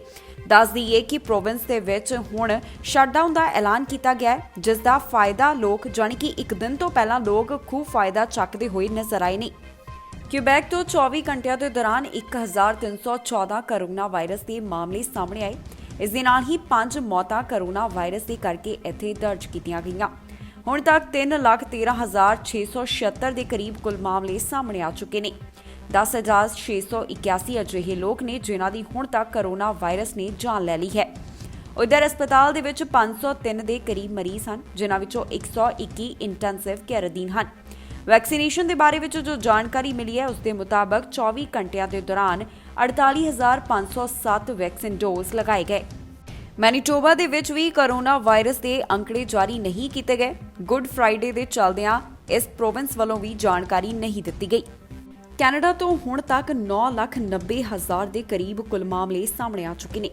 ਦੱਸ ਦਈਏ ਕਿ ਪ੍ਰੋਵਿੰਸ ਦੇ ਵਿੱਚ ਹੁਣ ਸ਼ਟਡਾਊਨ ਦਾ ਐਲਾਨ ਕੀਤਾ ਗਿਆ ਹੈ, ਜਿਸ ਦਾ ਫਾਇਦਾ ਲੋਕ ਜਾਣੀ ਕਿ ਇੱਕ ਦਿਨ ਤੋਂ ਪਹਿਲਾਂ ਲੋਕ ਖੂਬ ਫਾਇਦਾ ਚੱਕਦੇ ਹੋਏ ਨਜ਼ਰ ਆਏ ਨੇ। ਕਿਊਬੈਕ ਤੋਂ 24 ਘੰਟਿਆਂ ਦੇ ਦੌਰਾਨ 1314 ਕਰੋਨਾ ਵਾਇਰਸ ਦੇ ਮਾਮਲੇ ਸਾਹਮਣੇ ਆਏ। ਇਸ ਦੇ ਨਾਲ ਹੀ 5 ਮੌਤਾਂ ਕਰੋਨਾ ਵਾਇਰਸ ਦੇ ਕਰਕੇ ਇੱਥੇ ਦਰਜ ਕੀਤੀਆਂ ਗਈਆਂ। ਹੁਣ ਤੱਕ 3,13,676 ਦੇ ਕਰੀਬ ਕੁੱਲ ਮਾਮਲੇ ਸਾਹਮਣੇ ਆ ਚੁੱਕੇ ਨੇ। 10,681 ਅਜਿਹੇ ਲੋਕ ਨੇ ਜਿਨ੍ਹਾਂ ਦੀ ਹੁਣ ਤੱਕ ਕਰੋਨਾ ਵਾਇਰਸ ਨੇ ਜਾਨ ਲੈ ਲਈ ਹੈ। ਉਧਰ ਹਸਪਤਾਲ ਦੇ ਵਿੱਚ 503 ਦੇ ਕਰੀਬ ਮਰੀਜ਼ ਹਨ, ਜਿਨ੍ਹਾਂ ਵਿੱਚੋਂ 121 ਇੰਟੈਂਸਿਵ ਕੇਅਰ ਅਧੀਨ ਹਨ। ਵੈਕਸੀਨੇਸ਼ਨ ਦੇ ਬਾਰੇ ਵਿੱਚ ਜੋ ਜਾਣਕਾਰੀ ਮਿਲੀ ਹੈ, ਉਸ ਦੇ ਮੁਤਾਬਕ 24 ਘੰਟਿਆਂ ਦੇ ਦੌਰਾਨ 48,507 ਵੈਕਸੀਨ ਡੋਜ਼ ਲਗਾਏ ਗਏ। ਮੈਨੀਟੋਬਾ ਦੇ ਵਿੱਚ ਵੀ ਕਰੋਨਾ ਵਾਇਰਸ ਦੇ ਅੰਕੜੇ ਜਾਰੀ ਨਹੀਂ ਕੀਤੇ ਗਏ। ਗੁੱਡ ਫਰਾਈਡੇ ਦੇ ਚੱਲਦਿਆਂ ਇਸ ਪ੍ਰੋਵਿੰਸ ਵੱਲੋਂ ਵੀ ਜਾਣਕਾਰੀ ਨਹੀਂ ਦਿੱਤੀ ਗਈ। ਕੈਨੇਡਾ ਤੋਂ ਹੁਣ ਤੱਕ 9,90,000 ਦੇ ਕਰੀਬ ਕੁੱਲ ਮਾਮਲੇ ਸਾਹਮਣੇ ਆ ਚੁੱਕੇ ਨੇ।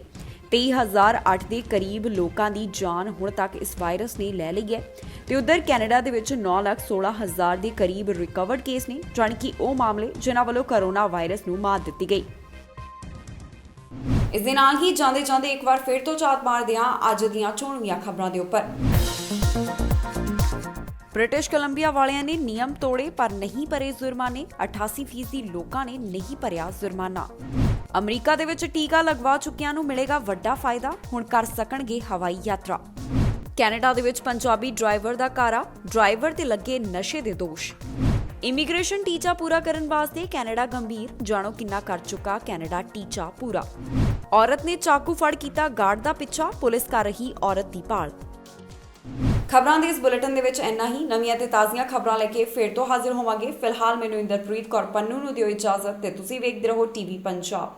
23,008 ਦੇ ਕਰੀਬ ਲੋਕਾਂ ਦੀ ਜਾਨ ਹੁਣ ਤੱਕ ਇਸ ਵਾਇਰਸ ਨੇ ਲੈ ਲਈ ਹੈ ਤੇ ਉਧਰ ਕੈਨੇਡਾ ਦੇ ਵਿੱਚ 9,16,000 ਦੇ ਕਰੀਬ ਰਿਕਵਰਡ ਕੇਸ ਨੇ, ਜਾਣੀ ਕਿ ਉਹ ਮਾਮਲੇ ਜਿਨ੍ਹਾਂ ਵੱਲੋਂ ਕਰੋਨਾ ਵਾਇਰਸ ਨੂੰ ਮਾਤ ਦਿੱਤੀ ਗਈ। ਇਸ ਦੇ ਨਾਲ ਹੀ ਜਾਂਦੇ ਇੱਕ ਵਾਰ ਫਿਰ ਤੋਂ ਝਾਤ ਮਾਰਦੇ ਹਾਂ ਅੱਜ ਦੀਆਂ ਚੋਣਵੀਆਂ ਖਬਰਾਂ ਦੇ ਉੱਪਰ। ਬ੍ਰਿਟਿਸ਼ ਕੋਲੰਬੀਆ ਵਾਲਿਆਂ ਨੇ ਨਿਯਮ ਤੋੜੇ ਪਰ ਨਹੀਂ ਭਰੇ ਜੁਰਮਾਨੇ। 88% ਲੋਕਾਂ ਨੇ ਨਹੀਂ ਭਰਿਆ ਜੁਰਮਾਨਾ। ਅਮਰੀਕਾ ਦੇ ਵਿੱਚ ਟੀਕਾ ਲਗਵਾ ਚੁੱਕਿਆਂ ਨੂੰ ਮਿਲੇਗਾ ਵੱਡਾ ਫਾਇਦਾ, ਹੁਣ ਕਰ ਸਕਣਗੇ ਹਵਾਈ ਯਾਤਰਾ। ਕੈਨੇਡਾ ਦੇ ਵਿੱਚ ਪੰਜਾਬੀ ਡਰਾਈਵਰ ਦਾ ਕਾਰਾ, ਡਰਾਈਵਰ ਤੇ ਲੱਗੇ ਨਸ਼ੇ ਦੇ ਦੋਸ਼। ਇਮੀਗ੍ਰੇਸ਼ਨ ਟੀਚਾ ਪੂਰਾ ਕਰਨ ਵਾਸਤੇ ਕੈਨੇਡਾ ਗੰਭੀਰ, ਜਾਣੋ ਕਿੰਨਾ ਕਰ ਚੁੱਕਾ ਕੈਨੇਡਾ ਟੀਚਾ ਪੂਰਾ। ਔਰਤ ਨੇ ਚਾਕੂ ਫੜ ਕੀਤਾ ਗਾਰਡ ਦਾ ਪਿੱਛਾ, ਪੁਲਿਸ ਕਰ ਰਹੀ ਔਰਤ ਦੀ ਭਾਲ। ਖਬਰਾਂ ਦੇ ਇਸ ਬੁਲੇਟਿਨ ਦੇ ਵਿੱਚ ਇੰਨਾ ਹੀ। ਨਵੀਆਂ ਤੇ ਤਾਜ਼ੀਆਂ ਖਬਰਾਂ ਲੈ ਕੇ ਫਿਰ ਤੋਂ ਹਾਜ਼ਰ ਹੋਵਾਂਗੇ। ਫਿਲਹਾਲ ਮੈਨੂੰ ਇੰਦਰਪ੍ਰੀਤ ਕੌਰ ਪੰਨੂ ਨੂੰ ਦਿਓ ਇਜਾਜ਼ਤ ਤੇ ਤੁਸੀਂ ਵੇਖਦੇ ਰਹੋ ਟੀਵੀ ਪੰਜਾਬ।